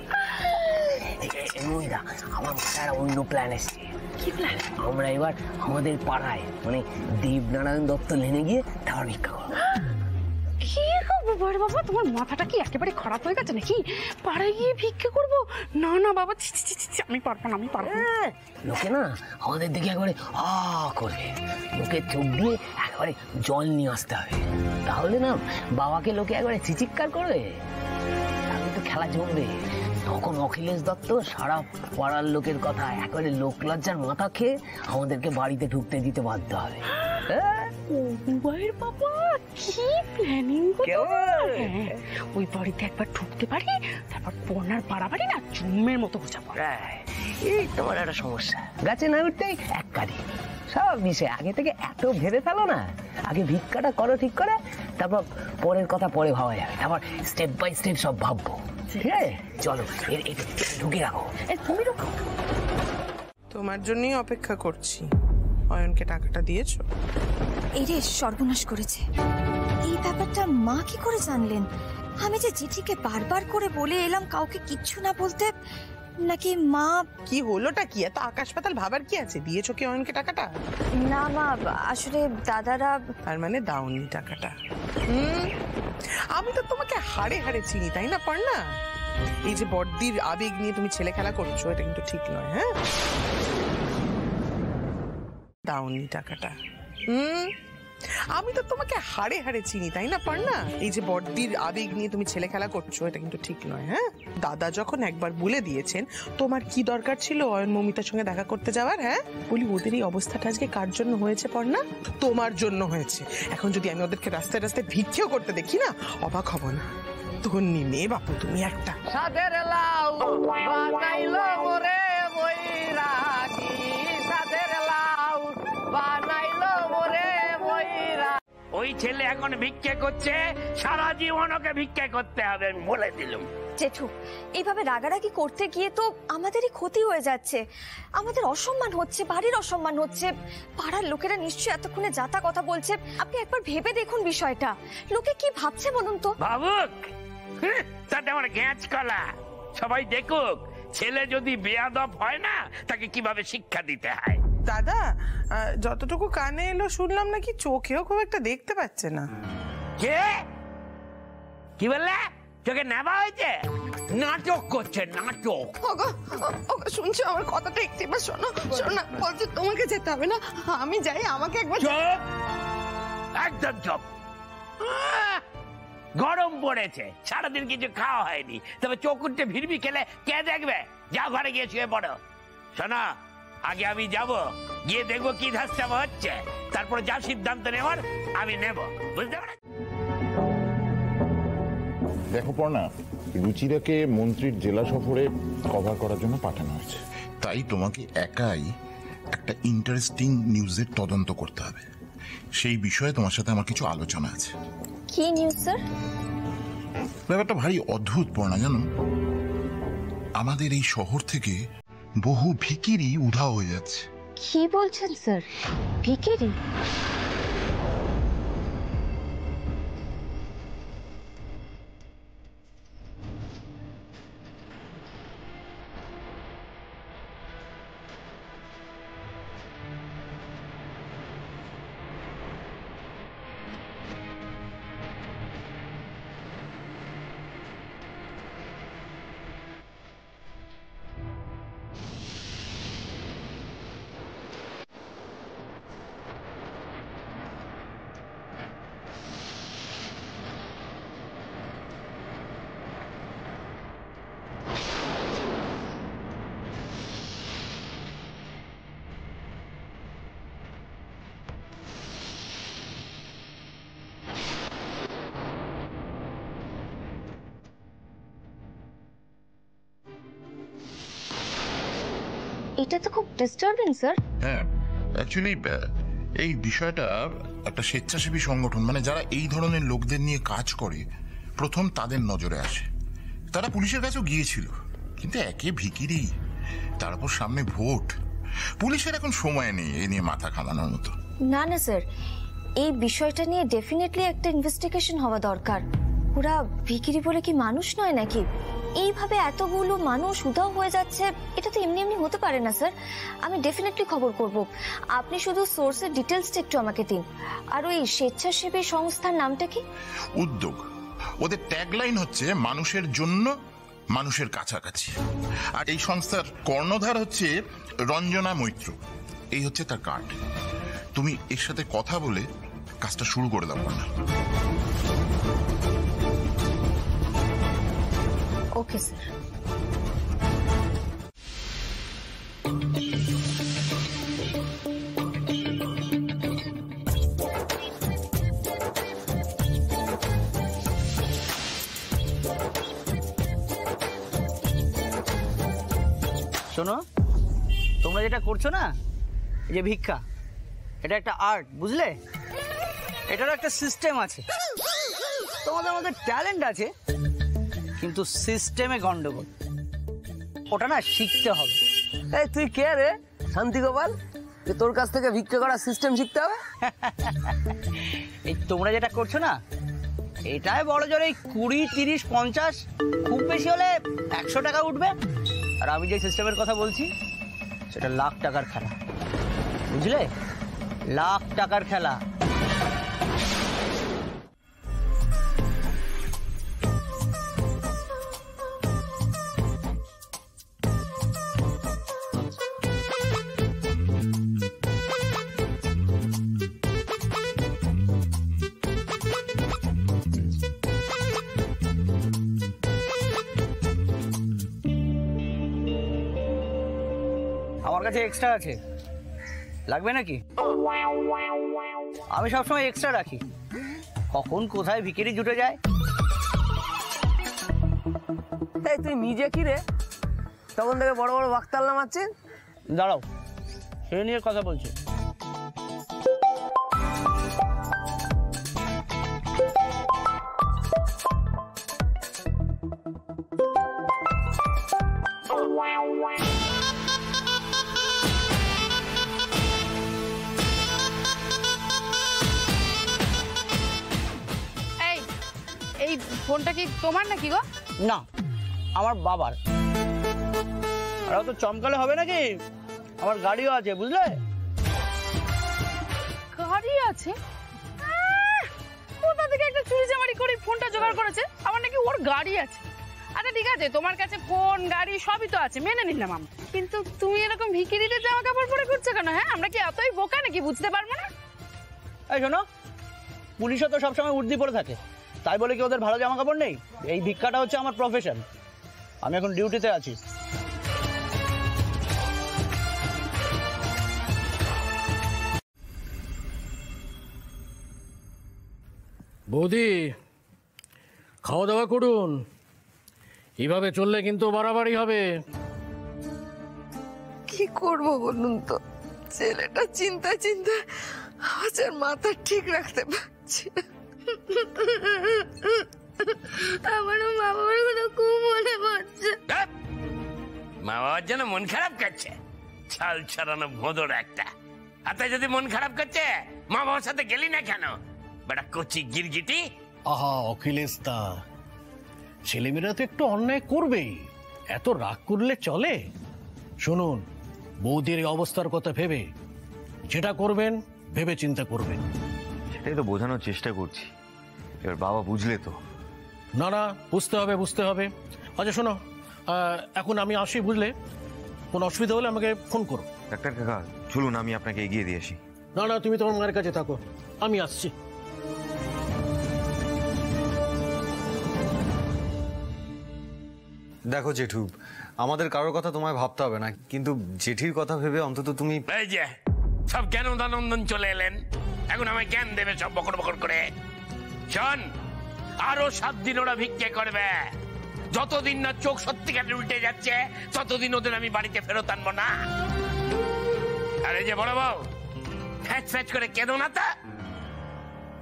আমার মাথায় অন্য প্ল্যান এসছে। কি প্ল্যান? আমরা এবার আমাদের পাড়ায় মানে দেবনারায়ণ দত্ত লেনে গিয়ে টাওয়ার ভিক্ষা করবো। কি বাবা তোমার মাথাটা কি একেবারে খারাপ হয়ে গেছে নাকি? পাড়ায় গিয়ে ভিক্ষে করব? না না বাবা, আমি পারবো না, আমি পারবো না। লোকে না আমাদের দিকে একবারে করবে, লোকের চোখ দিয়ে একবারে জল নিয়ে আসতে হবে, তাহলে না বাবাকে লোকে একবারে চিচিৎকার করবে, তাহলে তো খেলা জমবে। তখন অখিলেশ দত্ত সারা পাড়ার লোকের কথা একবারে লোক লজ্জার মাথা খেয়ে আমাদেরকে বাড়িতে ঢুকতে দিতে বাধ্য হবে। বাবা কি প্ল্যানিং! ওই বাড়িতে একবার ঢুকতে পারি, তারপর পড়নার বাড়াবাড়ি না জুমের মতো বোঝাবো। এই তোমার একটা সমস্যা, গাছে না উঠতেই এক কাঠি সব বিষয় আগে থেকে এত ভেবে ফেলো না। আগে ভিক্ষাটা করো ঠিক করে, তারপর পরের কথা পরে ভাবা যাবে, তারপর স্টেপ বাই স্টেপ সব ভাববো। ঠিক আছে, চলো ঢুকে রাখো। তুমি রাখো, তোমার জন্যই অপেক্ষা করছি। অয়নকে টাকাটা দিয়েছো? এই রে, সর্বনাশ করেছে। এই ব্যাপারটা মা কি করে জানলেন? আমি যে চিঠিকে বারবার করে বলে এলাম কাউকে কিচ্ছু না বলতে, নাকি মা? কি হলোটা কি? এত আকাশ পাতাল ভাবার কি আছে? দিয়েছো কি অয়নকে টাকাটা? না মা, আসলে দাদারা। তার মানে দাওনি টাকাটা? আমি তো তোমাকে হাড়ে হাড়ে চিনি, তাই না পড়না? এই যে বড়দির আবেগ নিয়ে তুমি ছেলে খেলা করছো, এটা কিন্তু ঠিক নয়। হ্যাঁ, দাওনি টাকাটা। আমি তো তোমাকে হাড়ে হাড়ে চিনি, তাই না পড়না? এই যে বড়দির আবেগ নিয়ে তুমি ছেলে খেলা করছো, এটা কিন্তু ঠিক নয়। হ্যাঁ, দাদা যখন একবার বলে দিয়েছেন, তোমার কি দরকার ছিল অয়ন মমিতার সঙ্গে দেখা করতে যাওয়ার? হ্যাঁ, বলি ওদের এই অবস্থাটা আজকে কার জন্য হয়েছে পড়না? তোমার জন্য হয়েছে। এখন যদি আমি ওদেরকে রাস্তায় রাস্তায় ভিক্ষেও করতে দেখি না, অবাক হব না। ধন্যি মেয়ে বাপু তুমি একটা। সাদের লাউ বানাইলো মোরে বৈরাগী, সাদের লাউ বানাইলো মোরে বৈরা। ওই ছেলে এখন ভিক্ষে করছে, সারা জীবন ওকে ভিক্ষে করতে হবে, আমি বলে দিলাম। জেঠু, এইভাবে রাগারাগি করতে গিয়ে তো আমাদেরই ক্ষতি হয়ে যাচ্ছে। আমাদের অসম্মান হচ্ছে, বাড়ির অসম্মান হচ্ছে। পাড়ার লোকেরা নিশ্চয়ই এতক্ষণে যাতা কথা বলছে। আপনি একবার ভেবে দেখুন বিষয়টা, লোকে কি ভাবছে বলুন তো। ভাবুক, তাতে আমার গ্যাঁচ কলা। সবাই দেখুক ছেলে যদি বেয়াদব হয় না, তাকে কিভাবে শিক্ষা দিতে হয়। দাদা, যতটুকু কানে এলো শুনলাম নাকি চোখেও খুব একটা দেখতে পাচ্ছে না। কে কি বললে? চোখে নেবা হয়েছে? নাটক করছে, নাটক। শুনছো আমার কথাটা? একটু এবার শোনো। শোনো, বলছি তোমাকে যেতে হবে না, আমি যাই। আমাকে একবার চুপ, একদম চুপ। গরম পড়েছে, সারাদিন কিছু খাওয়া হয়নি, তবে চোখ উঠে ভিড়বি খেলে কে দেখবে? যাও ঘরে গিয়ে শুয়ে পড়ো। শোনা, আগে আমি যাব, গিয়ে দেখবো কি ধাস্তাব হচ্ছে, তারপর যা সিদ্ধান্ত নেওয়ার আমি নেব, বুঝতে পারো? দেখো পর্ণা, রুচিরাকে মন্ত্রীর জেলা সফরে কভার করার জন্য পাঠানো হয়েছে। তাই তোমাকে একাই একটা ইন্টারেস্টিং নিউজের তদন্ত করতে হবে। সেই বিষয়ে তোমার সাথে আমার কিছু আলোচনা আছে। কি নিউজ স্যার? ব্যাপারটা ভারী অদ্ভুত পড়না, জানো? আমাদের এই শহর থেকে বহু ভিখিরি উধাও হয়ে যাচ্ছে। কি বলছেন স্যার? ভিখিরি? এটা তো খুব ডিস্টার্বিং স্যার। হ্যাঁ, অ্যাকচুয়ালি এই বিষয়টা একটা স্বেচ্ছাসেবী সংগঠন, মানে যারা এই ধরনের লোকদের নিয়ে কাজ করে, প্রথম তাদের নজরে আসে। তারা পুলিশের কাছেও গিয়েছিল, কিন্তু একে ভিখিরি, তারপর সামনে ভোট, পুলিশের এখন সময় নেই এ নিয়ে মাথা ঘামানোর মতো। না না স্যার, এই বিষয়টা নিয়ে ডেফিনেটলি একটা ইনভেস্টিগেশন হওয়া দরকার। ওরা ভিখিরি বলে কি মানুষ নয় নাকি? এইভাবে এতগুলো মানুষ উধাও হয়ে যাচ্ছে, এটা তো এমনি এমনি হতে পারে না স্যার। আমি ডেফিনেটলি খবর করব। আপনি শুধু সোর্সের ডিটেলসটা একটু আমাকে দিন। আর ওই স্বেচ্ছাসেবী সংস্থার নামটা কি? উদ্যোগ ওদের ট্যাগলাইন হচ্ছে মানুষের জন্য মানুষের কাছাকাছি। আর এই সংস্থার কর্ণধার হচ্ছে রঞ্জনা মৈত্র, এই হচ্ছে তার কার্ড। তুমি এর সাথে কথা বলে কাজটা শুরু করে দাও না? Okay sir. শোনো, তোমরা যেটা করছো না, এই যে ভিক্ষা, এটা একটা আর্ট, বুঝলে? এটারও একটা সিস্টেম আছে। তোমাদের মধ্যে ট্যালেন্ট আছে, কিন্তু সিস্টেমে গন্ডগোল। ওটা না শিখতে হবে। এই তুই কে রে শান্তি গোপাল, যে তোর কাছ থেকে ভিক্ষা করার সিস্টেম শিখতে হবে? এই তোমরা যেটা করছো না, এটাই বড় জোর এই 20, 30, 50, খুব বেশি হলে 100 টাকা উঠবে। আর আমি যে সিস্টেমের কথা বলছি সেটা লাখ টাকার খেলা, বুঝলে? লাখ টাকার খেলা। আমার কাছে এক্সট্রা আছে, লাগবে নাকি? আমি সবসময় এক্সট্রা রাখি, কখন কোথায় ভিখারি জুটে যায়। এই তুই নিজে কি রে তখন থেকে বড় বড় বাক্তাল্লা মারছিস? দাঁড়াও, সে নিয়ে কথা বলছি। এই ফোনটা কি তোমার নাকি গো? না, আমার বাবার। আর তো চমকালে হবে নাকি, আমার গাড়িও আছে, বুঝলে? গাড়ি আছে? কোথা থেকে একটা চুরি চামারি করে ফোনটা জোগাড় করেছে, আমার নাকি ওর গাড়ি আছে। আচ্ছা ঠিক আছে, তোমার কাছে ফোন গাড়ি সবই তো আছে, মেনে নিলাম আমি, কিন্তু তুমি এরকম ভিখিরিতে জামা কাপড় পরে ঘুরছো কেন? হ্যাঁ, আমরা কি এতই বোকা নাকি বুঝতে পারবো না? এই শোনো, পুলিশও তো সবসময় উর্দি পরে থাকে, তাই বলে কি ওদের ভালো জামা কাপড় নেই? এই ভিক্ষাটা হচ্ছে আমার প্রফেশন, আমি এখন ডিউটিতে আছি। বৌদি, খাওয়া দাওয়া করুন, এভাবে চললে কিন্তু বাড়াবাড়ি হবে। কি করবো বলুন তো, ছেলেটা চিন্তায় চিন্তায় আজ আর মাথা ঠিক রাখতে পারছি না। আমারও মা বাবার কথা খুব মনে পড়ছে। মা বাবার জন্য মন খারাপ করছে, ছাল ছাড়ানো ভোঁদর একটা। আর তাই যদি মন খারাপ করছে, মা বাবার সাথে গেলি না কেন? বেটা কচি গিরগিটি। আহা অখিলেশ দা, ছেলেমেয়েরা তো একটু অন্যায় করবেই, এত রাগ করলে চলে? শুনুন, বৌদির এই অবস্থার কথা ভেবে যেটা করবেন ভেবে চিন্তা করবেন। সেটাই তো বোঝানোর চেষ্টা করছি, এবার বাবা বুঝলে তো। না না, বুঝতে হবে বুঝতে হবে। আচ্ছা শোনো, এখন আমি আসি, বুঝলে? কোনো অসুবিধা হলে আমাকে ফোন করো। ডাক্তার কাকা চলুন, আমি আপনাকে এগিয়ে দিয়ে আসি। না না, তুমি তোমার মায়ের কাছে থাকো, আমি আসছি। দেখো জেঠু, আমাদের কারোর কথা তোমায় ভাবতে হবে না, কিন্তু জেঠির কথা ভেবে অন্তত তুমি। এই যে সব জ্ঞানদানন্দন চলে এলেন, এখন আমায় জ্ঞান দেবে সব বকর বকর করে। শোন, আরো 7 দিন ওরা ভিক্ষে করবে। যতদিন না চোখ সত্যিকারে উল্টে যাচ্ছে, ততদিন ওদের আমি বাড়িতে ফেরত আনবো না। আর এই যে বড় বউ, ফ্যাচ ফ্যাচ করে কেঁদো না তা।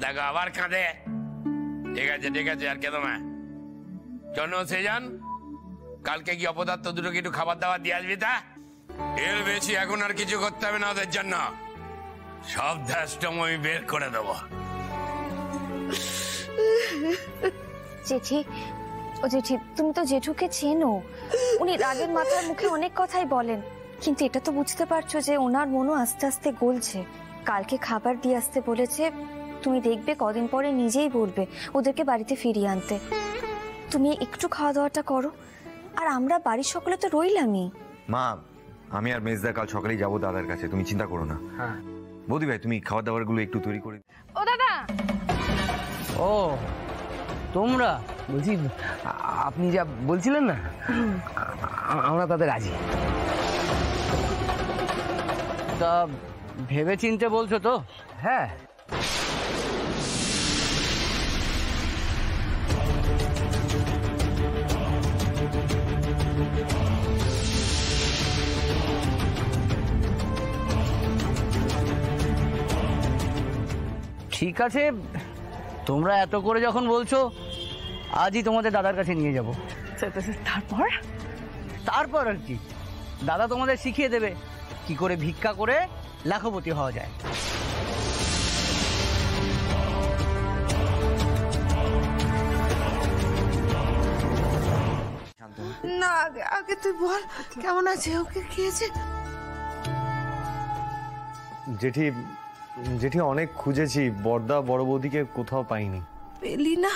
দেখো আবার কাঁদে। ঠিক আছে ঠিক আছে, আর কেঁদো না। শোনো সেজান, কালকে কি অপদার্থ দুটো একটু খাবার দাবার দিয়ে আসবি তা? এর বেশি এখন আর কিছু করতে হবে না ওদের জন্য, সব ধ্যাষ্টম আমি বের করে দেবো। জেঠি, ও জেঠি, তুমি তো জেঠুকে চেনো, উনি রাগের মাথার মুখে অনেক কথাই বলেন, কিন্তু এটা তো বুঝতে পারছো যে ওনার মনও আস্তে আস্তে গলছে। কালকে খাবার দিয়ে আসতে বলেছে, তুমি দেখবে কদিন পরে নিজেই বলবে ওদেরকে বাড়িতে ফিরিয়ে আনতে। তুমি একটু খাওয়া দাওয়াটা করো, আর আমরা বাড়ির সকলে তো রইলামই। মা, আমি আর মেজদা কাল সকালেই যাবো দাদার কাছে, তুমি চিন্তা করো না। বৌদি ভাই, তুমি খাবার দাবার গুলো একটু তৈরি করে। ও দাদা, ও তোমরা, বলছি আপনি যা বলছিলেন না, আমরা তাতে রাজি। তা ভেবে চিনতে বলছো তো? হ্যাঁ, ঠিক আছে, তোমরা এত করে যখন বলছো আজই তোমাদের দাদার কাছে নিয়ে যাব। তারপর? তারপর আর কি, দাদা তোমাদের শিখিয়ে দেবে কি করে ভিক্ষা করে লাখপতি হওয়া যায়। না, আগে তুই বল কেমন আছে, ওকে কি আছে? জেঠি, জেঠি অনেক খুঁজেছি, বড়দা বড় বৌদিকে কোথাও পাইনি। পেলি না?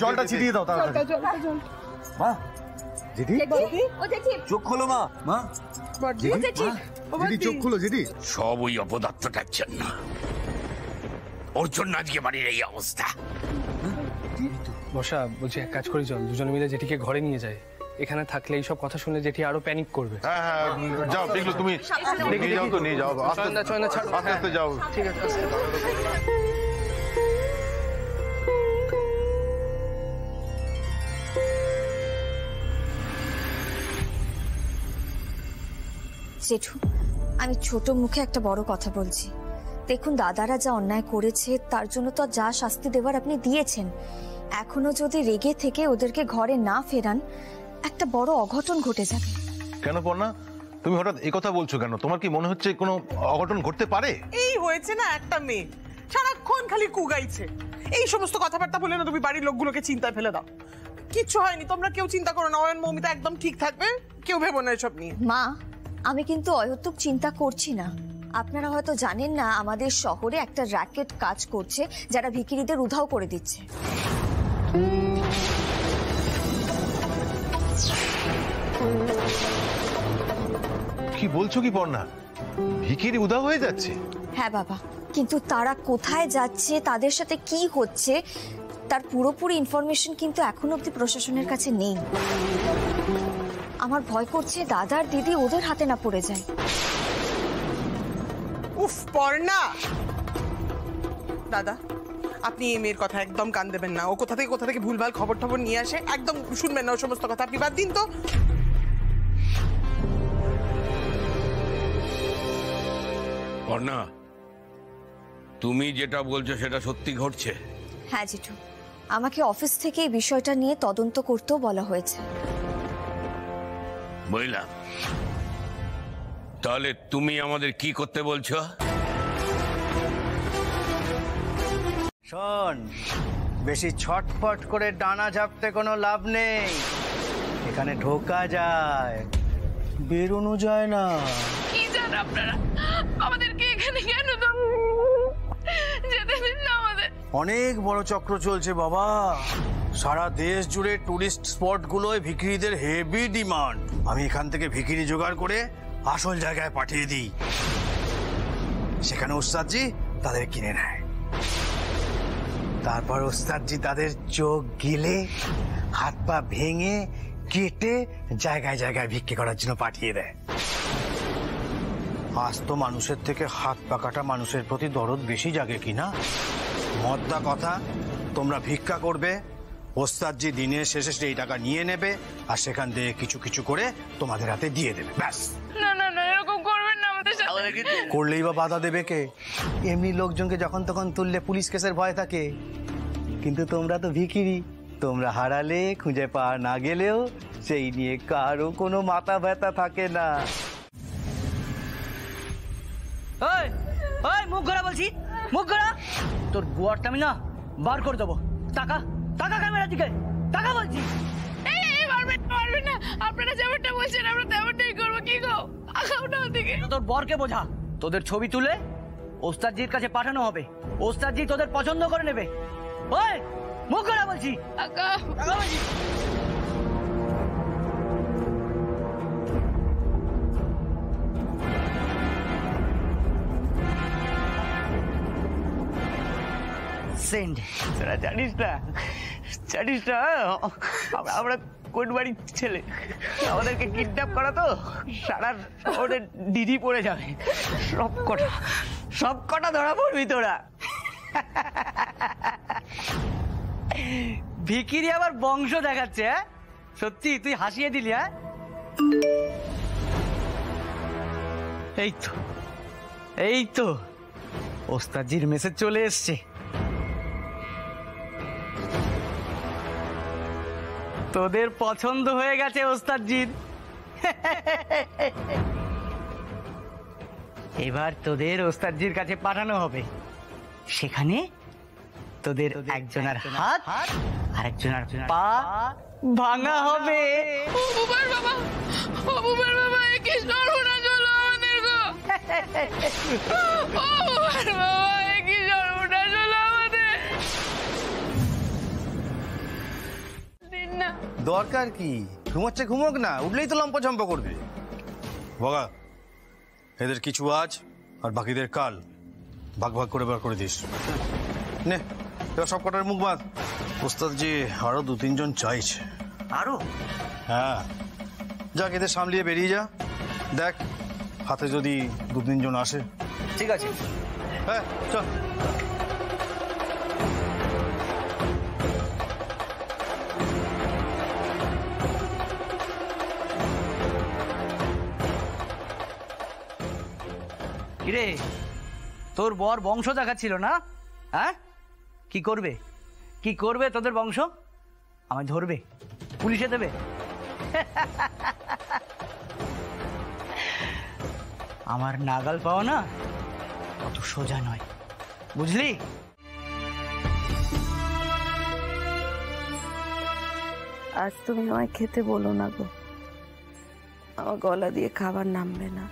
জলটা ছিটিয়ে দাও তাড়াতাড়ি। চোখ খোলো মা। মা, চোখ খুলো জেঠি। সব ওই অপদার্থটার জন্য, ওর জন্য আজকে বাড়ির এই অবস্থা। বর্ষা, বলছি এক কাজ করি, চল দুজনে মিলে জেঠিকে ঘরে নিয়ে যাই। এখানে থাকলে এইসব কথা শুনলে জেঠি আরো প্যানিক করবে। হ্যাঁ হ্যাঁ, যাও দেখলো তুমি নিয়ে যাও তো, নিয়ে যাও আস্তে আস্তে যাও। ঠিক আছে, আস্তে। জেঠু, আমি ছোট মুখে একটা বড় কথা বলছি। দেখুন, দাদারা যা অন্যায় করেছে তার জন্য তো যা শাস্তি দেওয়ার আপনি দিয়েছেন। এখনো যদি রেগে থেকে ওদেরকে ঘরে না ফেরান, একটা বড় অঘটন ঘটে যাবে। কেন পর্ণা, তুমি হঠাৎ এই কথা বলছো কেন? তোমার কি মনে হচ্ছে কোনো অঘটন ঘটতে পারে? এই হয়েছে না একটা মেয়ে, সারাক্ষণ খালি কুগাইছে। এই সমস্ত কথাবার্তা বলে না তুমি বাড়ির লোকগুলোকে চিন্তায় ফেলে দাও। কিচ্ছু হয়নি, তোমরা কেউ চিন্তা করো না। অয়ন মৌমিতা একদম ঠিক থাকবে, কেউ ভেবো না এসব নিয়ে। মা, আমি কিন্তু অহেতুক চিন্তা করছি না। আপনারা হয়তো জানেন না, আমাদের শহরে একটা র্যাকেট কাজ করছে যারা ভিখিরিদের উধাও করে দিচ্ছে। কি বলছো কি পর্ণা? ভিখিরি উধাও হয়ে যাচ্ছে? হ্যাঁ বাবা, কিন্তু তারা কোথায় যাচ্ছে, তাদের সাথে কি হচ্ছে, তার পুরোপুরি ইনফরমেশন কিন্তু এখনো অব্দি প্রশাসনের কাছে নেই। আমার ভয় করছে দাদার দিদি ওদের হাতে না পড়ে যায়। উফ পর্ণা, দাদা আপনি এই মেয়ের কথা একদম কান দেবেন না। ও কোথা থেকে ভুলভাল খবর টবর নিয়ে আসে, একদম শুনবেন না ও সমস্ত কথা। আপনি বাদ দিন তো। পর্ণা, তুমি যেটা বলছো সেটা সত্যি ঘটছে? হ্যাঁ জেঠু, আমাকে অফিস থেকে এই বিষয়টা নিয়ে তদন্ত করতেও বলা হয়েছে। বুঝলাম। তাহলে তুমি আমাদের কি করতে বলছো? শোন, বেশি ছটফট করে ডানা ঝাপতে কোনো লাভ নেই। এখানে ঢোকা যায়, বেরোনো যায় না। কি জান আপনারা আমাদেরকে এখানে কেন যেতে দিন না আমাদের? অনেক বড় চক্র চলছে বাবা। সারা দেশ জুড়ে টুরিস্ট স্পট গুলোয় ভিখিরিদের হেভি ডিমান্ড। আমি এখান থেকে ভিখিরি জোগাড় করে আসল জায়গায় পাঠিয়ে দিই, সেখানে ওস্তাদজি তাদের কিনে নেয়। তারপর ওস্তাদজি তাদের চোখ গিলে, হাত পা ভেঙে কেটে জায়গায় জায়গায় ভিক্ষে করার জন্য পাঠিয়ে দেয়। আজ তো মানুষের থেকে হাত পা কাটা মানুষের প্রতি দরদ বেশি জাগে কিনা? মদ্দা কথা, তোমরা ভিক্ষা করবে, ওস্তাদজি দিনের শেষে সেই টাকা নিয়ে নেবে, আর সেখান থেকে কিছু কিছু করে তোমাদের হাতে দিয়ে দেবে, ব্যাস। না না না, এরকম করবেন না আমাদের সাথে। করলেই বা বাধা দেবে কে? এমনি লোকজনকে যখন তখন তুললে পুলিশ কেসের ভয় থাকে। কিন্তু তোমরা তো ভিখিরি, তোমরা হারালে খুঁজে পাওয়া না গেলেও সেই নিয়ে কারো কোনো মাথা ব্যথা থাকে না। ওই ওই মুখ ঘোরা বলছি, মুখ ঘোরা। তোর বুয়ারটা আমি না বার করে দেবো। টাকা টাকা ক্যামেরার দিকে টাকা বলছি। পারবেন না, আপনারা যেমনটা বলছেন আমরা তেমনটাই করবো। কি গো আগাও না ওদিকে। তোর বরকে বোঝা, তোদের ছবি তুলে ওস্তাদজির কাছে পাঠানো হবে, ওস্তাদজি তোদের পছন্দ করে নেবে। ওই মুখ ঘোরা বলছি। সেন্ড। তোরা জানিস না আমরা কোন বাড়ির ছেলে, আমাদেরকে কিডন্যাপ করা তো সারা শহরে ডিডি পড়ে যাবে। সব কটা ধরা পড়বি তোরা। ভিকিরি আবার বংশ দেখাচ্ছে। সত্যি তুই হাসিয়ে দিলি। হ্যাঁ এই তো ওস্তাদজির মেসেজ চলে এসছে। তোদের পছন্দ হয়ে গেছে ওস্তাদজির। এবার তোদের ওস্তাদজির কাছে পাঠানো হবে, সেখানে তোদের একজনের হাত আর একজনের পা ভাঙা হবে। বুবার বাবা, ও বুবার বাবা, কি সর্বনাশ হলো আমাদের গো। ও বুবার বাবা, কি সর্বনাশ হলো আমাদের। দিন না। দরকার কি? ঘুমাচ্ছে ঘুমোক না, উঠলেই তো লম্পঝম্প করবে। বগা, এদের কিছু আজ আর বাকিদের কাল ভাগ ভাগ করে বার করে দিস। নে এবার সব কটার মুখ বাঁধ। ওস্তাদ যে আরো 2-3 জন চাইছে। আরো? হ্যাঁ, যাক এদের সামলিয়ে বেরিয়ে যা। দেখ হাতে যদি 2-3 জন আসে। ঠিক আছে। হ্যাঁ চল। কিরে, তোর বর বংশ দেখাচ্ছিল না? হ্যাঁ, কি করবে তোদের বংশ? আমায় ধরবে, পুলিশে দেবে? আমার নাগাল পাওয়া না অত সোজা নয়, বুঝলি? আজ তুমি আমায় খেতে বলো না গো, আমার গলা দিয়ে খাবার নামবে না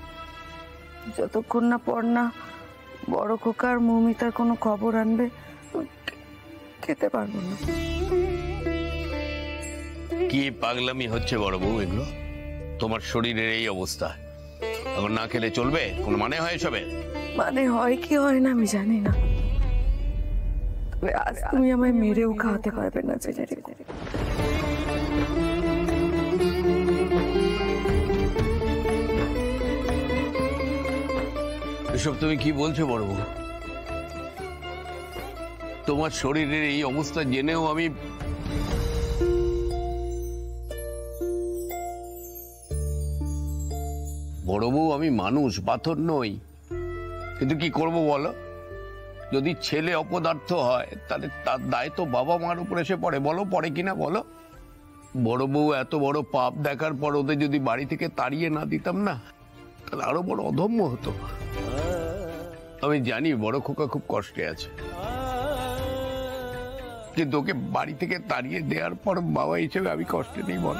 যতক্ষণ না পড়না বড় খোকার মৌমিতার কোনো খবর আনবে। খেতে পারবো না। কি পাগলামি হচ্ছে বড় বউ এগুলো? তোমার শরীরের এই অবস্থা, এখন না খেলে চলবে? কোনো মানে হয় এসবের? মানে হয় কি হয় না আমি জানি না, তবে আজ তুমি আমায় মেরেও খাওয়াতে পারবে না জেনে রেখো। এসব তুমি কি বলছো বড় বউ? তোমার শরীরের এই অবস্থা জেনেও আমি বড় বউ, আমি মানুষ, পাথর নই। কিন্তু কি করব বলো, যদি ছেলে অপদার্থ হয় তাহলে তার দায় তো বাবা মার উপর এসে পড়ে। বলো পড়ে কিনা বলো? বড় বউ, এত বড় পাপ দেখার পর ওদের যদি বাড়ি থেকে তাড়িয়ে না দিতাম না, তাহলে আরো বড় অধম্য হতো। আমি জানি বড় খোকা খুব কষ্টে আছে, কিন্তু ওকে বাড়ি থেকে তাড়িয়ে দেওয়ার পর বাবা হিসেবে আমি কষ্টে নেই বল।